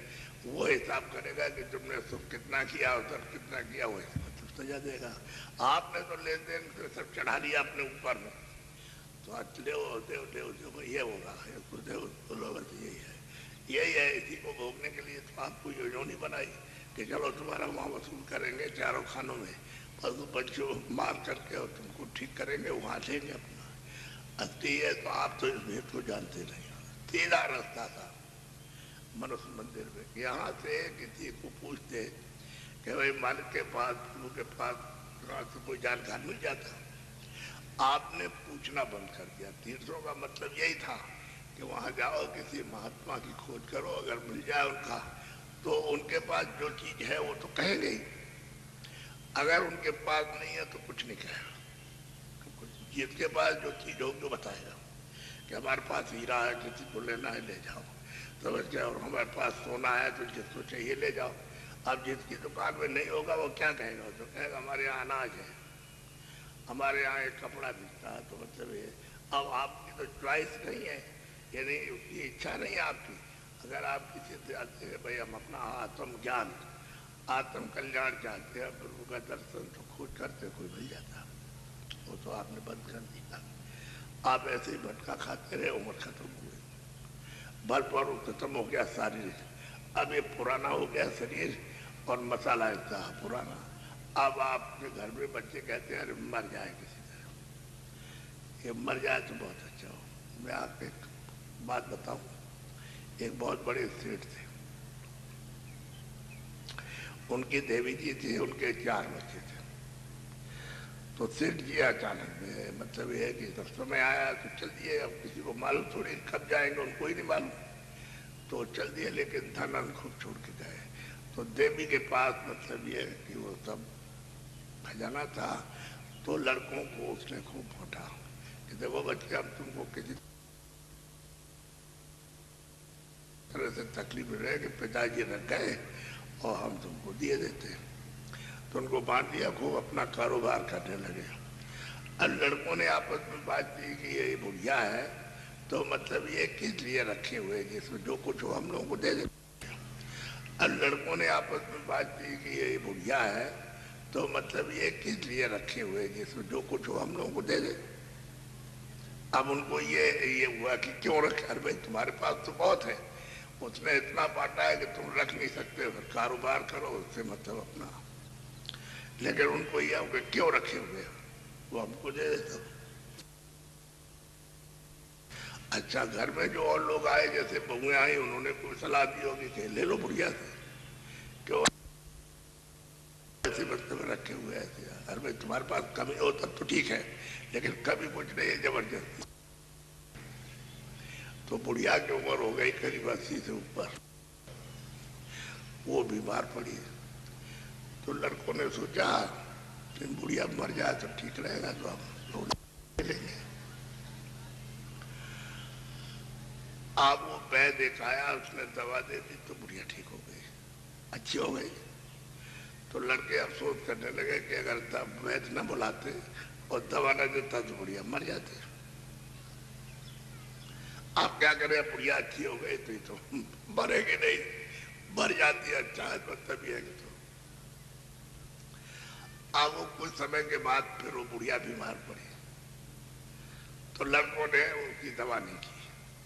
S1: वो हिसाब करेगा कि तुमने सुख कितना किया, उधर कितना किया, वो मतलब सजा देगा। आपने तो लेन देन सब चढ़ा लिया अपने ऊपर में, तो आज देव देव देव देव ये होगा, इसको देव बस यही है। इसी को भोगने के लिए तो आपको योजना बनाई कि चलो तुम्हारा वहाँ वसूल करेंगे, चारों खानों में पशु पक्षियों मार करके और तुमको ठीक करेंगे, वहाँ लेंगे अपना। असली है तो आप तो इस भेद को जानते नहीं। सीधा रास्ता था मनुष्य मंदिर में, यहाँ से किसी को पूछते कि भाई मालिक के पास, गुरु के पास कोई जानकार मिल जाता, आपने पूछना बंद कर दिया। तीर्थों का मतलब यही था कि वहाँ जाओ, किसी महात्मा की खोज करो, अगर मिल जाए उनका तो उनके पास जो चीज है वो तो कहेंगे ही, अगर उनके पास नहीं है तो कुछ नहीं कहेगा। जिसके पास जो चीज हो तो बताएगा कि हमारे पास हीरा है, किसी को लेना है ले जाओ, समझ गया, और हमारे पास सोना है तो जिसको चाहिए ले जाओ। अब जिसकी दुकान में नहीं होगा वो क्या कहेगा, तो कहेगा हमारे यहाँ अनाज है, हमारे यहाँ एक कपड़ा बिकता है, तो मतलब ये। अब आपकी तो चॉइस नहीं है, यानी उसकी इच्छा नहीं है आपकी। अगर आप किसी से आते हैं भाई हम अपना आत्म ज्ञान, आत्म कल्याण चाहते हैं, प्रभु का दर्शन, तो खोज करते कोई मिल जाता, वो तो आपने बंद कर दिया। आप ऐसे ही भटका खाते रहे, उम्र खत्म हो गई, बल पर खत्म हो गया शारीरिक, अब ये पुराना हो गया शरीर और मसाला इतना पुराना। अब आपके घर में बच्चे कहते हैं अरे मर जाए किसी तरह, ये मर जाए तो बहुत अच्छा हो। मैं आप एक बात बताऊं, एक बहुत बड़े सेठ थे, उनकी देवी जी थी, उनके 4 बच्चे थे। तो सेठ जी अचानक में मतलब ये है कि जब समय आया तो चल दिए, अब किसी को मालूम थोड़ी कब जाएंगे, उनको ही नहीं मालूम, तो चल दिए, लेकिन धन खूब छोड़ के गए। तो देवी के पास मतलब ये कि वो सब खजाना था, तो लड़कों को उसने खूब फोटा कि देखो बच्चे, अब तुमको किसी तरह से तकलीफ रहे कि पिताजी रख गए और हम तुमको दिए देते, तो उनको बांट दिया, खूब अपना कारोबार करने लगे। अब लड़कों ने आपस में बात की कि ये बुढ़िया है, तो मतलब ये किस लिए रखे हुए, जिसमें जो कुछ हो हम लोगों को दे दे। अब लड़कों ने आपस में बात की कि ये बुढ़िया है, तो मतलब ये किस लिए रखे हुए, जिसमें जो कुछ हो हम लोगों को दे दे। अब उनको ये हुआ कि क्यों रखे, अरे भाई तुम्हारे पास तो बहुत है, उसने इतना बांटा है कि तुम रख नहीं सकते, फिर कारोबार करो उससे मतलब अपना। लेकिन उनको ये होगा क्यों रखे हुए, वो हमको दे देता। अच्छा, घर में जो और लोग आए, जैसे बहुएं आई, उन्होंने कोई सलाह दी होगी कि ले लो बुढ़िया से, क्यों ऐसे मतलब रखे हुए ऐसे। अरे भाई तुम्हारे पास कमी हो तब तो ठीक है, लेकिन कभी कुछ नहीं है जबरदस्ती। तो बुढ़िया की उम्र हो गई करीब 80 से ऊपर, वो बीमार पड़ी। तो लड़कों ने सोचा कि बुढ़िया मर जाए तो ठीक रहेगा, तो हम लोग लेंगे। अब वो वैद्य दिखाया, उसने दवा दे दी, तो बुढ़िया ठीक हो गई, अच्छी हो गई। तो लड़के अफसोस करने लगे कि अगर तब वैद्य न बुलाते और दवा न देता तो बुढ़िया मर जाती। आप क्या करें, बुढ़िया अच्छी हो गई तो मरेगी नहीं, मर जाती है। अच्छा है, मतलब ये है कि तो अब वो कुछ समय के बाद फिर वो बुढ़िया बीमार पड़ी, तो लड़कों ने उसकी दवा नहीं की,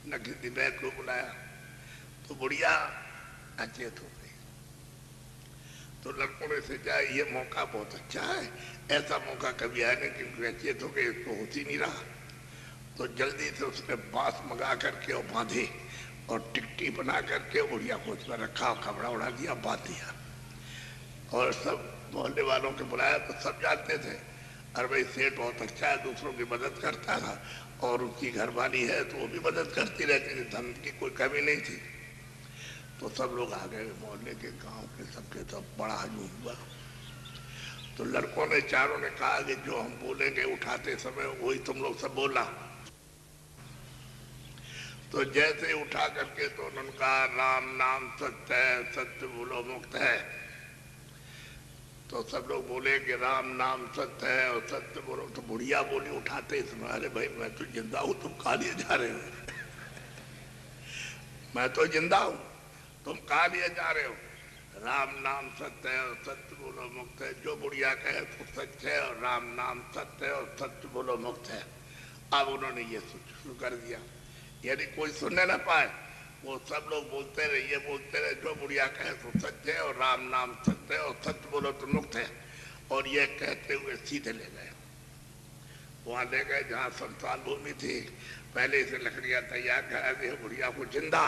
S1: न किसी वैद्य को बुलाया, तो बुढ़िया अचेत हो गई। तो लड़कों ने सोचा ये मौका बहुत अच्छा है, ऐसा मौका कभी आया नहीं कि अचेत हो गई, इसको होती नहीं रहा। तो जल्दी से उसने बांस मंगा करके और बांधी और टिकटी बना करके बुढ़िया को उसमें रखा, कपड़ा उड़ा दिया, बांध दिया, और सब मोहल्ले वालों के बुलाया। तो सब जानते थे, अरे भाई सेठ बहुत अच्छा है, दूसरों की मदद करता था, और उसकी घरवाली है तो वो भी मदद करती रहती थी, धन की कोई कमी नहीं थी। तो सब लोग आ गए, मोहल्ले के, गांव के, सबके सब बड़ा हजूम हुआ। तो लड़कों ने चारों ने कहा कि जो हम बोलेंगे उठाते समय वही तुम लोग सब बोला। तो जैसे उठा करके तो उन्होंने कहा राम नाम सत्य है, सत्य बोलो मुक्त है। तो सब लोग बोले कि राम नाम सत्य है और सत्य बोलो। तो बुढ़िया बोली उठाते समय, अरे भाई मैं तो जिंदा हूं, तुम कहाँ लिए जा रहे हो? मैं तो जिंदा हूं, तुम कहाँ लिए जा रहे हो? राम नाम सत्य है और सत्य बोलो मुक्त है। जो बुढ़िया कहे तो सच है, और राम नाम सत्य है और सत्य बोलो मुक्त है। अब उन्होंने ये शुरू कर दिया, यानी कोई सुनने ना पाए, वो सब लोग बोलते रहे, ये बोलते रहे, जो बुढ़िया कहे तो सच है, और राम नाम सत्य है, और सत्य बोलो तो मुक्त है। और ये कहते हुए सीधे ले गए, वहां ले गए जहाँ संतान भूमि थी, पहले से लकड़ियां तैयार करा दी, बुढ़िया को जिंदा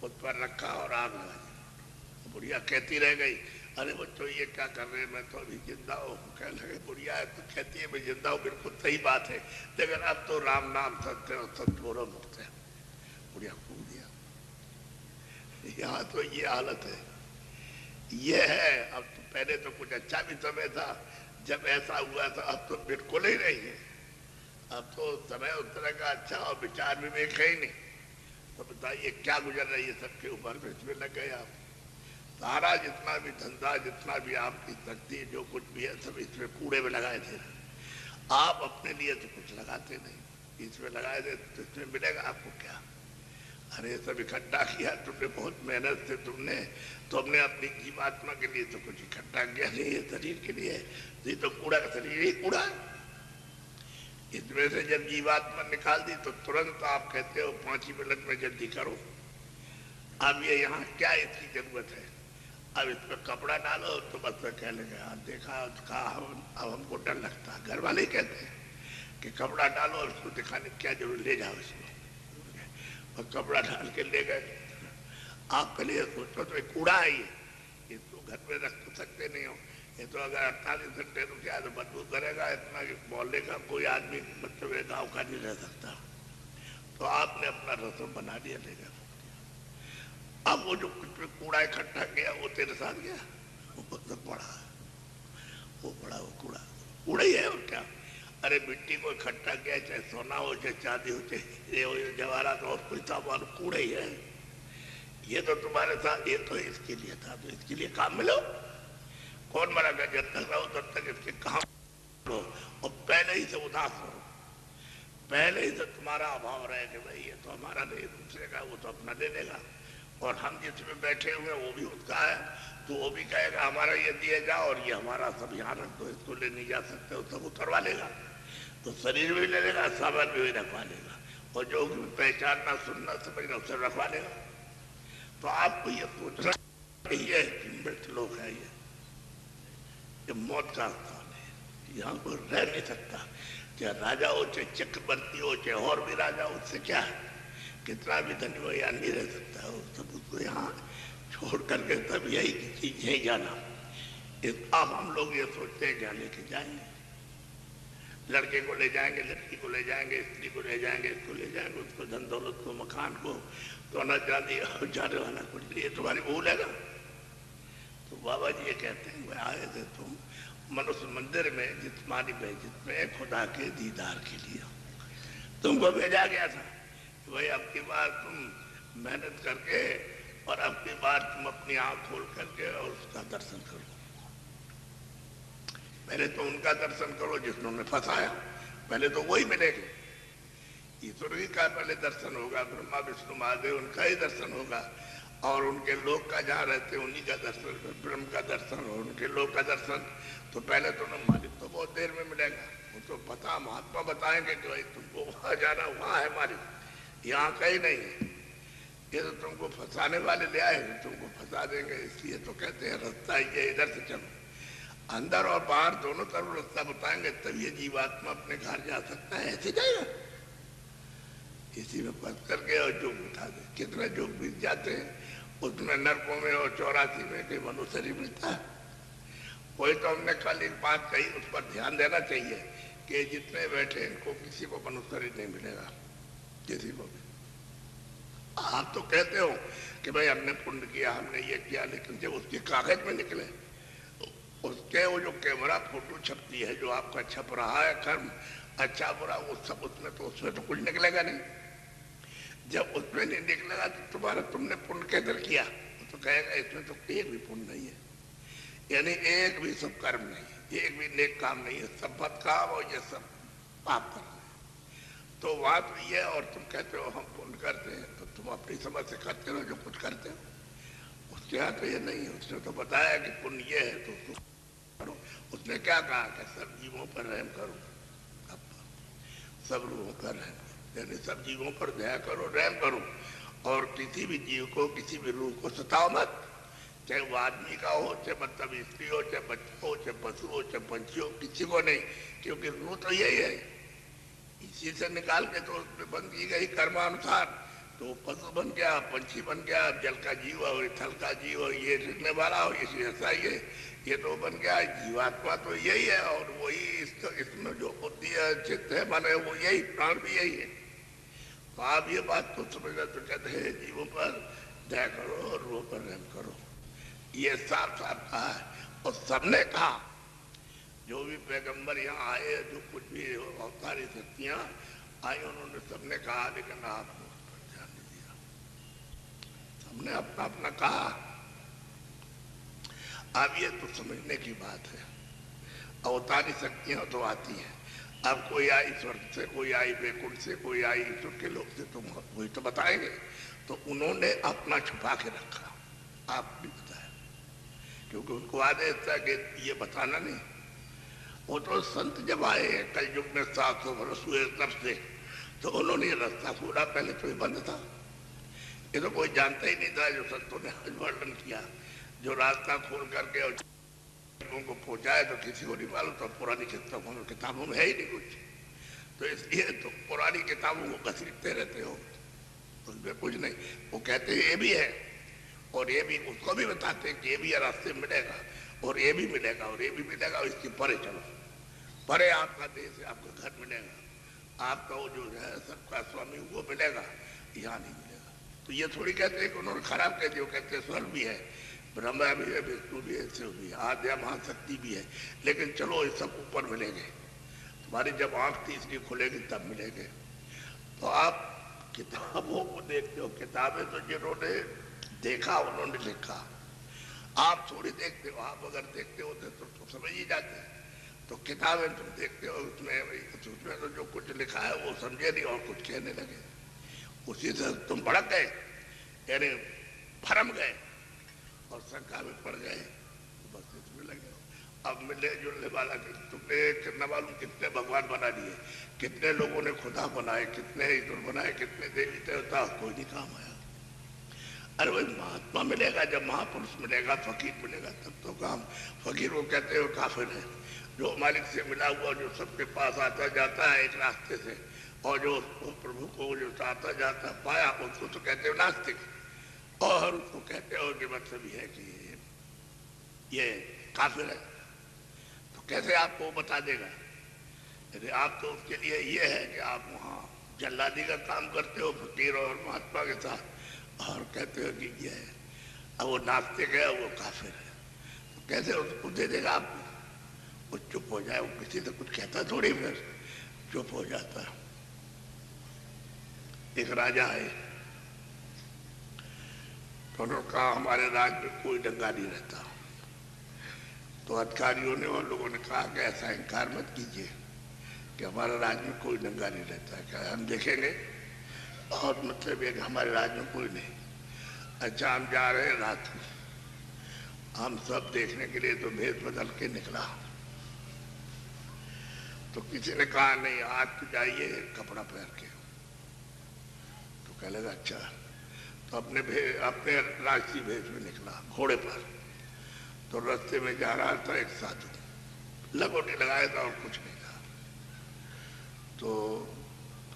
S1: उस पर रखा और आग लगा दी। बुढ़िया कहती रह गई, अरे बच्चों ये क्या कर रहे हैं, मैं तो अभी जिंदा हूँ। कहने लगे बुढ़िया है तो कहती है मैं जिंदा हूँ, बिल्कुल सही बात है, लेकिन अब तो राम नाम सत्य और सत्य बोलो मुक्त है। बुढ़िया फूक दिया। यहाँ तो ये हालत है, ये है। अब तो पहले तो कुछ अच्छा भी समय था जब ऐसा हुआ था, अब तो बिल्कुल ही नहीं है। अब तो समय उस तरह का अच्छा और विचार विवेक है ही नहीं। तो बताइए क्या गुजर रही है सबके ऊपर, इसमें लग गए आप। सारा जितना भी धंधा, जितना भी आपकी शक्ति, जो कुछ भी है, सब इसमें कूड़े में लगाए थे। आप अपने लिए तो कुछ लगाते नहीं, इसमें लगाए थे तो इसमें मिलेगा आपको क्या? अरे सब इकट्ठा किया तुमने, बहुत मेहनत से तुमने अपनी जीवात्मा के लिए तो कुछ इकट्ठा किया नहीं है, शरीर के लिए। ये तो कूड़ा का शरीर ही कूड़ा है। इसमें से जब जीवात्मा निकाल दी तो तुरंत आप कहते हो 5 मिनट में जल्दी करो। अब ये यहाँ क्या इसकी जरूरत है? अब इसमें कपड़ा डालो तो बस कह लेंगे हाँ देखा, कहा अब हमको डर लगता है। घर वाले ही कहते हैं कि कपड़ा डालो और उसको दिखाने की क्या जरूरत, ले जाओ इसको। और कपड़ा डाल के ले गए। आप पहले ये सोचो तो एक कूड़ा है ये, इसको घर में रख तो सकते नहीं हो, ये तो अगर 48 घंटे तो क्या तो बदबू करेगा, इतना मोहल्ले का कोई आदमी मतलब गाँव का नहीं रह सकता। तो आपने अपना रसम बना लिया, ले गया। अब वो जो कुछ में कूड़ा इकट्ठा किया वो तेरे साथ गया, वो तो पड़ा, वो पड़ा, वो कूड़ा ही है और क्या। अरे मिट्टी को इकट्ठा किया, चाहे सोना हो, चाहे चांदी हो, चाहे हीरे हो, जवाहरात हो, कोई सामान, कूड़ा ही है। ये तो तुम्हारे साथ, ये तो इसके लिए था, तो इसके लिए काम मिलो। कौन मना कर, जब तक रहो तब तक इसके काम लो, और पहले ही से उदास हो, पहले ही से तुम्हारा अभाव रहे कि भाई ये तो हमारा नहीं, दूसरे का, वो तो अपना ले लेगा। और हम जिसमें बैठे हुए वो भी उसका है, तो वो भी कहेगा हमारा ये दिए जाओ, और ये हमारा सब यहाँ रख दो, इसको ले नहीं जा सकते, वो सब उतरवा लेगा। तो शरीर भी ले लेगा, सामान भी रखवा लेगा, और जो भी पहचानना, सुनना, समझना उसे रखवा लेगा। तो आपको ये सोचना ये मृत लोग है, ये मौत का स्थान है, यहाँ कोई रह नहीं सकता। चाहे राजा हो, चाहे चक्रवर्ती हो, चाहे और भी राजा हो, उससे क्या है, कितना भी धनी हो, यहाँ नहीं रह सकता। वो सब उसको यहाँ छोड़ करके तब यही चीज यही जाना। अब हम लोग ये सोचते हैं क्या लेके जाएंगे, लड़के को ले जाएंगे, लड़की को ले जाएंगे, स्त्री को ले जाएंगे, इसको ले जाएंगे, उसको धन दौलत को, मकान को, सोना चांदी जाने वाला कुछ, ये तुम्हारी भूल है ना। तो बाबा जी ये कहते हैं वे आए थे तुम मनुष्य मंदिर में जिस्मानी बेइज्जत में खुदा के दीदार के लिए, तुमको भेजा गया था कि भाई अब की बार तुम मेहनत करके, और अब की बार तुम अपनी आंख खोल करके और उसका दर्शन करो। पहले तो उनका दर्शन करो जिन्होंने फंसाया, पहले तो वही मिलेगा। ईश्वर ही का पहले दर्शन होगा, ब्रह्मा विष्णु महादेव उनका ही दर्शन होगा, और उनके लोग का जहाँ रहते उन्हीं का दर्शन, ब्रह्म का दर्शन और उनके लोग का दर्शन। तो पहले तो मालिक तो बहुत देर में मिलेगा, वो तो पता महात्मा बताएंगे कि भाई तुमको वहां जाना, वहां है मालिक, यहाँ कहीं नहीं है। ये तो तुमको फंसाने वाले ले आए, तुमको फंसा देंगे, इसलिए तो कहते हैं रास्ता ये, इधर से चलो। अंदर और बाहर दोनों तरफ रास्ता बताएंगे, तब ये जीवात्मा अपने घर जा सकता है, ऐसे जाएगा। इसी में फंस करके और जोग उठा दे, कितने जोग बीत जाते हैं उसमें, नरकों में और 84 में कोई मनुष्य नहीं मिलता। कोई तो हमने कल एक बात कही, उस पर ध्यान देना चाहिए कि जितने बैठे इनको किसी को मनुष्य नहीं मिलेगा, किसी को भी। आप तो कहते हो कि भाई हमने पुण्य किया, हमने ये किया, लेकिन जब उसके कागज में निकले, उसके वो जो कैमरा फोटो छपती है, जो आपका छप रहा है कर्म अच्छा बुरा, वो सब उसमें तो कुछ निकलेगा नहीं। जब उसमें नहीं निकलेगा तो तुम्हारा तुमने पुण्य कैसे किया, तो कहेगा इसमें तो एक भी पुण्य नहीं है, यानी एक भी सब कर्म नहीं है, एक भी नेक काम नहीं है, सब बद काम और ये सब पाप कर्म है। तो बात ये, और तुम कहते हो हम पुण्य करते हैं, तो तुम अपनी समझ से करते हो जो कुछ करते हो, उसके यहाँ तो ये नहीं है। उसने तो बताया कि पुण्य ये है तो उसको करो। उसने क्या कहा कि सब जीवों पर रहम करो, सब रूहों पर रहम करो, यानी सब जीवों पर दया करो, रहम करो, और किसी भी जीव को, किसी भी रूह को सताओ मत, चाहे वो आदमी का हो, चाहे मतलब स्त्री हो, चाहे बच्चा हो, चाहे पशु हो, चाहे पंछी हो, किसी को नहीं, क्योंकि रूह तो यही है, इसी से निकाल के तो उसमें बन की गई कर्मानुसार। तो पशु बन गया, पंछी बन गया, जल का जीव हो, थल का जीव हो, ये रहने वाला हो, इसी ऐसा ये तो बन गया। जीवात्मा तो यही है, और वही इसमें जो बुद्धि है, चित्त है, मन है, वो यही, प्राण भी यही है। तो आप ये बात तो समझना, तो कहते हैं जीवों पर दया करो और रूह पर रहम करो, ये साफ साफ कहा है। और सबने कहा, जो भी पैगंबर यहाँ आए, जो कुछ भी अवतारी शक्तियां आई, उन्होंने सबने कहा, लेकिन आपने उस पर ध्यान नहीं दिया। सबने अपना अपना कहा। अब ये तो समझने की बात है, अवतारी शक्तियां तो आती हैं। अब कोई आई स्वर्ग से, कोई आई वैकुंठ से, कोई आई ईश्वर के लोक से, तुम वही तो बताएंगे। तो उन्होंने अपना छुपा के रखा, आप भी बताया, क्योंकि उनको आदेश था कि ये बताना नहीं। वो तो संत जब आए कलयुग में 700 वर्ष हुए तब से, तो उन्होंने रास्ता खोला, पहले तो ये बंद था, ये तो कोई जानता ही नहीं था। जो संतों ने आज वर्णन किया, जो रास्ता खोल करके और उनको पहुंचाए, तो किसी को नहीं मालूम, तो पुरानी किताबों में है ही नहीं कुछ। तो इसलिए तो पुरानी किताबों को घसीटते रहते हो, उसमें कुछ नहीं। वो कहते हैं ये भी है और ये भी, उसको भी बताते हैं कि ये भी रास्ते में मिलेगा और ये भी मिलेगा और ये भी मिलेगा, और इसके परे चलो, परे आपका देश है, आपका घर मिलेगा, आपका वो जो है सबका स्वामी वो मिलेगा, यहाँ नहीं मिलेगा। तो ये थोड़ी कहते हैं कि उन्होंने खराब कह दिया, कहते हैं स्वर्ग भी है, ब्रह्मा भी है, विष्णु भी है, शिव भी है, आद्या महाशक्ति भी है, लेकिन चलो ये सब ऊपर मिलेंगे, तुम्हारी जब आंख तीसरी खुलेगी तब मिलेंगे। तो आप किताबों को देखते हो, किताबें तो जिन्होंने देखा उन्होंने लिखा, आप थोड़ी देखते हो। आप अगर देखते होते तो समझ ही जाते। तो किताबें तुम देखते हो, उसमें तो जो कुछ लिखा है वो समझे नहीं और कुछ कहने लगे, उसी से तुम भड़क गए, यानी भरम गए और शंका में पड़ गए, तो बस इसमें लगे। अब मिलने जुलने वाला तुमने कितना मालूम कितने भगवान बना दिए, कितने लोगों ने खुदा बनाए, कितने ईश्वर बनाए, कितने देवी देवता, कोई नहीं काम आया। अरे वही महात्मा मिलेगा, जब महापुरुष मिलेगा, फकीर मिलेगा, तब तो काम। फकीर को कहते हो काफिर है, जो मालिक से मिला हुआ, जो सबके पास आता जाता है एक रास्ते से, और जो प्रभु को जो आता जाता पाया, उसको तो कहते हो नास्तिक, और उसको कहते हो कि मतलब है कि ये काफिर है। तो कैसे आपको बता देगा? यदि आप तो उसके लिए ये है कि आप वहाँ जल्लादी का काम करते हो फकीर और महात्मा के साथ, और कहते हो कि ये है, अब वो नास्तिक है, वो काफिर है, तो कैसे उसको दे देगा आपको? वो चुप हो जाए, वो किसी से कुछ कहता थोड़ी, फिर चुप हो जाता है। एक राजा है, तो उन्होंने कहा हमारे राज्य में कोई दंगा नहीं रहता। तो अधिकारियों ने और लोगों ने कहा कि ऐसा इनकार मत कीजिए कि हमारे राज्य में कोई दंगा नहीं रहता। क्या हम देखेंगे? बहुत मतलब है कि हमारे राज्य में कोई नहीं। अच्छा, हम जा रहे हैं रात को, हम सब देखने के लिए तो भेष बदल के निकला। तो किसी ने कहा नहीं आज तो जाइए कपड़ा पहन के। तो कह लगा अच्छा। तो अपने राष्ट्रीय भेष में निकला घोड़े पर। तो रास्ते में जा रहा था एक साधु, लगोटी लगाया था और कुछ नहीं था। तो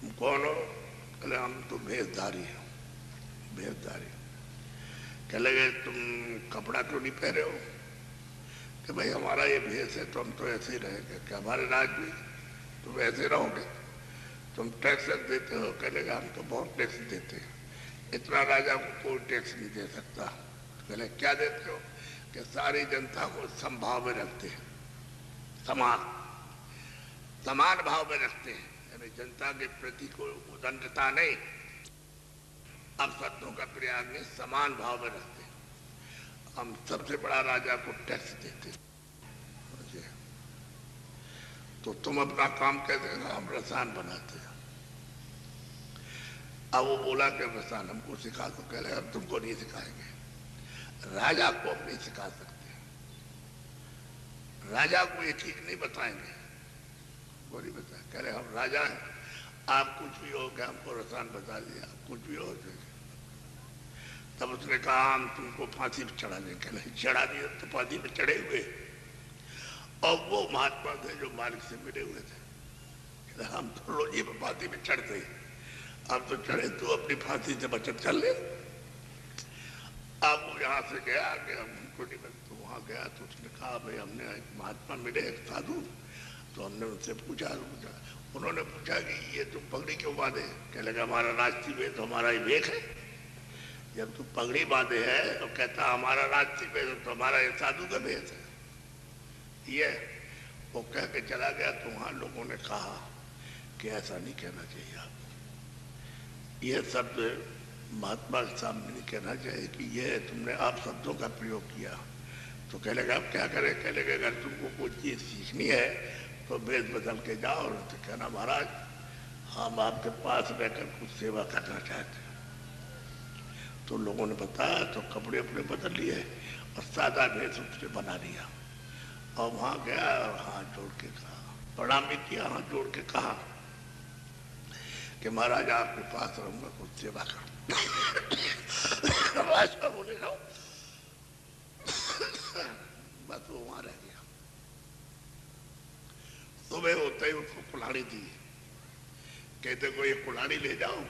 S1: तुम कौन हो? कहले हम तो भेषधारी हैं। भेषधारी? कह लगे तुम कपड़ा क्यों नहीं पहने हो? कि भाई हमारा ये भेष है तो हम तो ऐसे ही रहेंगे। क्या हमारे राज्य में तुम ऐसे रहोगे? तुम टैक्स देते हो? कह लगा हम तो बहुत टैक्स देते हैं, इतना राजा को कोई टैक्स नहीं दे सकता। कहले क्या देते हो? कि सारी जनता को समभाव में रखते हैं, समान भाव में रखते हैं, यानी जनता के प्रति कोई उदंडता नहीं, अब शब्दों का प्रयाग नहीं, समान भाव में रखते हैं। हम सबसे बड़ा राजा को टैक्स देते हैं। तो तुम अपना काम कैसे? हम रसान बनाते हैं। अब वो बोला कि रसान हमको सिखा दो। कह रहे हम तुमको नहीं सिखाएंगे, राजा को हम नहीं सिखा सकते, राजा को ये चीज नहीं बताएंगे। वो नहीं बताए। कह रहे हम राजा हैं, आप कुछ भी हो क्या हमको रसान बता दिया, कुछ भी हो। तब उसने कहा हम तुमको फांसी पर चढ़ा दें। कह रहे चढ़ा दिए। तो फांसी पर चढ़े हुए, और वो महात्मा थे जो मालिक से मिले हुए थे। कह रहे हम तो रोजी पर फांसी पर चढ़ते हैं, अब तो चढ़े तो अपनी फांसी से बचत कर ले। अब वो यहाँ से गया कि हमको नहीं बन। तो वहाँ गया तो उसने कहा भाई हमने एक महात्मा मिले, एक साधु। तो हमने उनसे पूछा, उन्होंने पूछा कि ये तुम पगड़ी क्यों बांधे? कह लगा हमारा राष्ट्रीय वेश तो हमारा ही वेश है। जब तुम पगड़ी बांधे है तो कहता हमारा राष्ट्रीय वेश तो हमारा ये साधु का वेश है। ये वो कह के चला गया। तो वहाँ लोगों ने कहा कि ऐसा नहीं कहना चाहिए आपको, ये शब्द महात्मा के सामने नहीं कहना चाहिए कि ये तुमने आप शब्दों का प्रयोग किया। तो कह लगा आप क्या करें? कह लगे अगर तुमको कोई चीज़ सीखनी है तो भेष बदल के जाओ और तो कहना महाराज हम आपके पास रहकर कुछ सेवा करना चाहते हैं। तो लोगों ने बताया, तो कपड़े अपने बदल लिए और सादा भेष उसने बना लिया और वहाँ गया और हाथ जोड़ के कहा, प्रणाम भी किया, हाथ जोड़ के कहा कि महाराज आपके पास रहूंगा, कुछ सेवा करूँ। बोले रहो। बस वो वहां रह गया। सुबह होते ही उसको कुल्हाड़ी दी, कहते को ये कुल्हाड़ी ले जाओ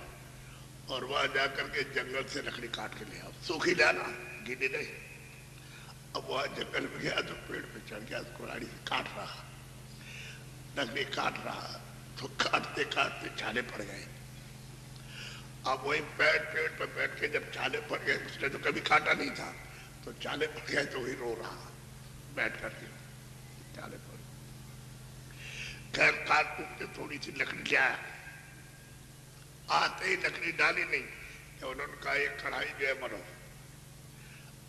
S1: और वहां जाकर के जंगल से लकड़ी काट के ले आओ, सूखी लाना, गीली नहीं। अब वहां जंगल में गया तो पेड़ पे चढ़ गया, कुल्हाड़ी से काट रहा, लकड़ी काट रहा, तो काटते काटते छाले पड़ गए। अब वही पेड़ पर बैठ के जब छाले पड़ गए, उसने तो कभी काटा नहीं था, तो छाले पड़ गए तो वही रो रहा बैठ करके, छाले पड़। खैर काट कूट के थोड़ी सी लकड़ी ले आया, आते ही लकड़ी डाली नहीं कि उन्होंने कहा एक कढ़ाई जो है मरो।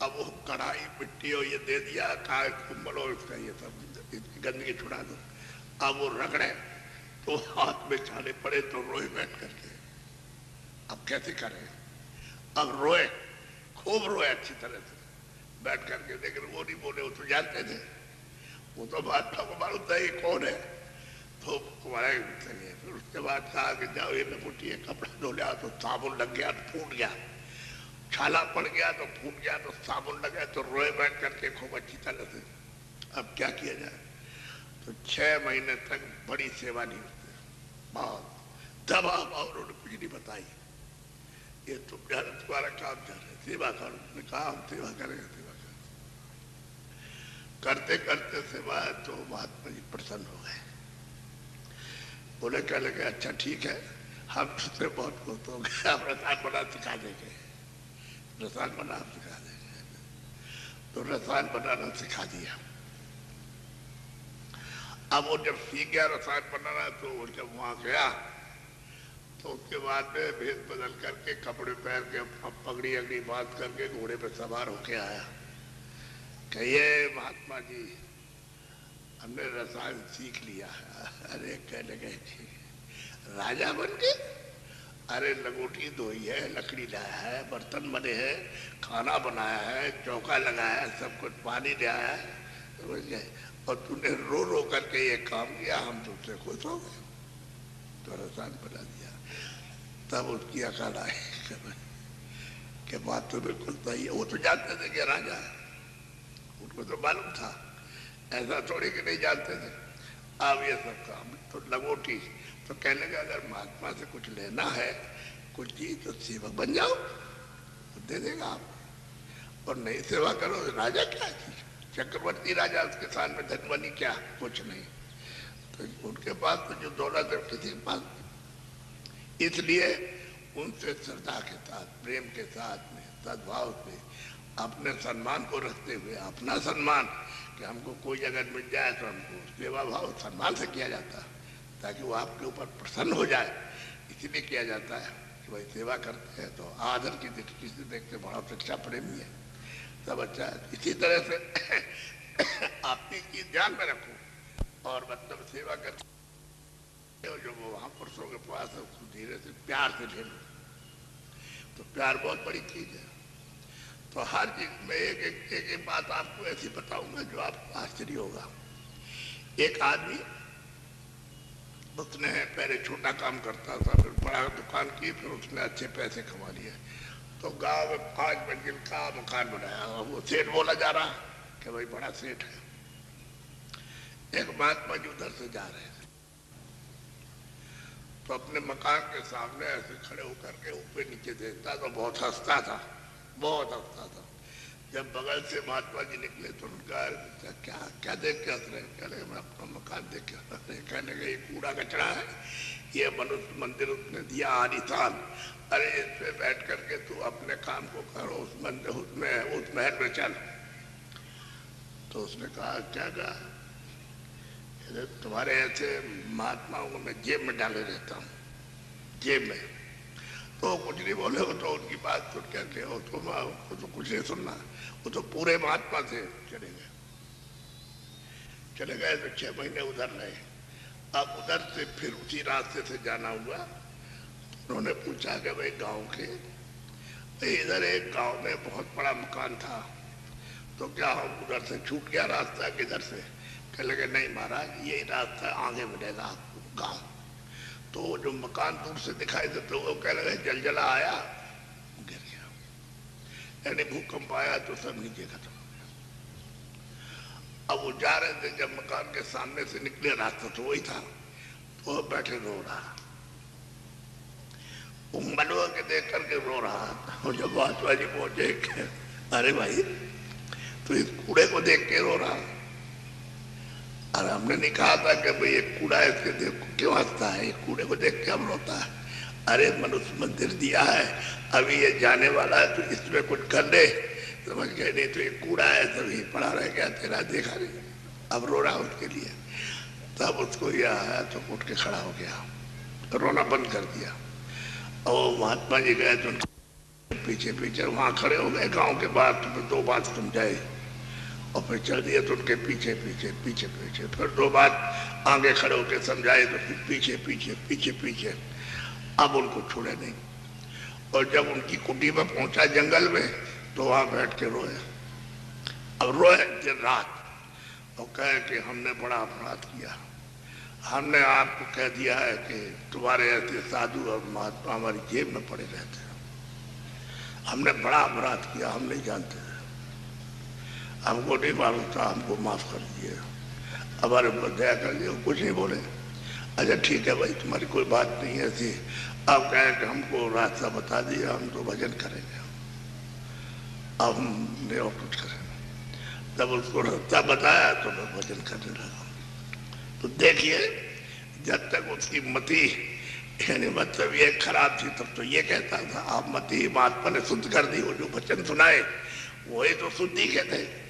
S1: अब वो कढ़ाई मिट्टी और ये दे दिया, कहा इसको मरो, इसका ये सब गंदगी छुड़ा दो। अब वो रगड़े तो हाथ में छाले पड़े तो रोए बैठ करके। अब कैसे करें, अब रोए, खूब रोए अच्छी तरह से बैठ करके, लेकिन वो नहीं बोले, वो तो जानते थे, वो तो महात्मा को मालूम था ये कौन है। तो कुमारा चलिए, फिर उसके बाद कहा कि जाओ ये लपेटिए, कपड़ा धो लिया तो साबुन लग गया तो फूट गया, छाला पड़ गया तो फूट गया, तो साबुन लगा तो रोए बैठ करके खूब अच्छी तरह से। अब क्या किया जाए, तो 6 महीने तक बड़ी सेवा नहीं होती, बहुत दबा उन्होंने कुछ नहीं बताई, ये तुम तुम्हारा काम कर रहे, सेवा करो। उसने कहा हम सेवा करेंगे, सेवा करें। करते करते सेवा तो महात्मा जी प्रसन्न हो गए, बोले क्या लगे अच्छा ठीक है, हम तुझसे बहुत खुश हो गए, हम रसायन बना सिखा देंगे, रसायन बनाना सिखा देंगे। तो रसायन बनाना सिखा दिया। अब वो जब सीख गया रसायन बनाना, तो वो जब वहां गया तो उसके बाद में भेद बदल करके कपड़े पहन के पगड़ी अगड़ी बांध करके घोड़े पे सवार होके आया। कहिए महात्मा जी हमने रसायन सीख लिया है। अरे कहने गए राजा बन गए, अरे लगोटी धोई है, लकड़ी लाया है, बर्तन बने हैं, खाना बनाया है, चौका लगाया है, सब कुछ पानी ले आया है, समझ गए, और तूने रो रो करके ये काम किया, हम तुझसे खुश हो गए, तो रसायन बना दिया। तब उसकी अकल आई कि बात तो बिल्कुल सही है। वो तो जानते थे कि राजा है, उनको तो मालूम था, ऐसा थोड़ी कि नहीं जानते थे। अब ये सब काम तो लगोटी, तो कहने लगा अगर महात्मा से कुछ लेना है, कुछ चीज, तो सेवक बन जाओ, तो दे देगा आप, और नहीं सेवा करो तो राजा क्या चीज, चक्रवर्ती राजा, उसके साथ में धनवनी क्या, कुछ नहीं। तो उनके पास तो जो दौलत है किसी के पास, इसलिए उनसे श्रद्धा के साथ, प्रेम के साथ में, सद्भाव से, अपने सम्मान को रखते हुए, अपना सम्मान कि हमको कोई जगह मिल जाए तो हमको सेवा भाव सम्मान से किया जाता है, ताकि वो आपके ऊपर प्रसन्न हो जाए, इसलिए किया जाता है कि भाई सेवा करते हैं तो आदर की दृष्टि से देखते, बड़ा शिक्षा प्रेमी है, सब अच्छा है। इसी तरह से आपकी चीज ध्यान में रखो और मतलब सेवा करते जो वो महापुरुषों के पास है उसको धीरे से प्यार से ले लो, तो प्यार बहुत बड़ी चीज है। तो हर चीज में एक बात आपको ऐसी बताऊंगा जो आपको आश्चर्य होगा। एक आदमी, उसने पहले छोटा काम करता था, फिर बड़ा दुकान की, फिर उसने अच्छे पैसे कमा लिए, तो गांव में 5 मंजिल का मकान बनाया, और वो सेठ बोला जा रहा कि भाई बड़ा सेठ है। एक महात्मा जी उधर से जा रहे थे, तो अपने मकान के सामने ऐसे खड़े होकर के ऊपर नीचे देखता तो बहुत हंसता था, बहुत हंसता था। जब बगल से महात्मा जी निकले तो उनका क्या क्या देख के हंस रहे, कह रहे मैं अपना मकान देख के हंस रहे, कहने का ये कूड़ा कचरा है, ये मनुष्य मंदिर उसने दिया आलिशान, अरे इस पे बैठ करके तू अपने काम को करो, उस मंदिर उस महल में चल। तो उसने कहा क्या कहा, तुम्हारे ऐसे महात्माओं को मैं जेब में डाले रहता हूँ, जेब में। तो कुछ नहीं बोले, वो तो उनकी बात सुन करके वो तो कुछ नहीं सुनना, वो तो पूरे महात्मा से चले गए तो 6 महीने उधर रहे। अब उधर से फिर उसी रास्ते से जाना हुआ, उन्होंने पूछा कि भाई गांव के, इधर एक गांव में बहुत बड़ा मकान था, तो क्या हम उधर से छूट गया रास्ता किधर से? कह लगे नहीं महाराज, यही रास्ता आगे मिलेगा आपको गाँव। तो जो मकान दूर से दिखाई देते वो कह लगे जलजला आया, गिर गया, यानी भूकंप आया तो सब नीचे खत्म हो गया। अब वो जा रहे थे, जब मकान के सामने से निकले, रास्ता तो वही था, तो वो बैठे रो रहा। वो मनवा के देख करके रो रहा था। और जब महात्मा जी पहुंचे, अरे भाई तो इस कूड़े को देख के रो रहा? अरे हमने नहीं कहा था कि भाई ये कूड़ा है, इसके देख क्यों हंसता है, ये कूड़े को देख के हम रोता है? अरे मनुष्य मंदिर दिया है, अभी ये जाने वाला है, तो इसमें कुछ कर दे। समझ गए? नहीं तो ये कूड़ा है, तभी पड़ा रह गया, तेरा देखा नहीं, अब रो रहा उसके लिए। तब उसको यह आया तो उठ के खड़ा हो गया, रोना बंद कर दिया। और महात्मा जी गए तो पीछे पीछे वहां खड़े हो गए गांव के बाहर, तो फिर 2 बात समझाए और फिर चल दिए। तो उनके पीछे पीछे पीछे पीछे फिर 2 बात आगे खड़े होकर समझाए, तो फिर पीछे पीछे पीछे पीछे। अब उनको छोड़े नहीं। और जब उनकी कुटी में पहुंचा जंगल में, तो वहां बैठ के रोए। अब रोए दिन रात और कहे कि हमने बड़ा अपराध किया, हमने आपको कह दिया है कि तुम्हारे ऐसे साधु और महात्मा हमारी जेब में पड़े रहते हैं, हमने बड़ा अपराध किया, हम नहीं जानते, हमको नहीं मालूम था, हमको माफ कर दिए, हमारे ऊपर दया कर दिए। कुछ नहीं बोले। अच्छा ठीक है भाई, तुम्हारी कोई बात नहीं है ऐसी। अब कहें कि हमको रास्ता बता दिया, हम तो भजन करेंगे, अब हमने और कुछ करेंगे। तब उसको रास्ता बताया तो मैं भजन करने लगा। तो देखिए, जब तक उसकी मति यानी मतलब ये खराब थी, तब तो ये कहता था आप मति महात्मा ने शुद्ध कर दी। वो जो वचन सुनाए वही तो शुद्धि कहते हैं।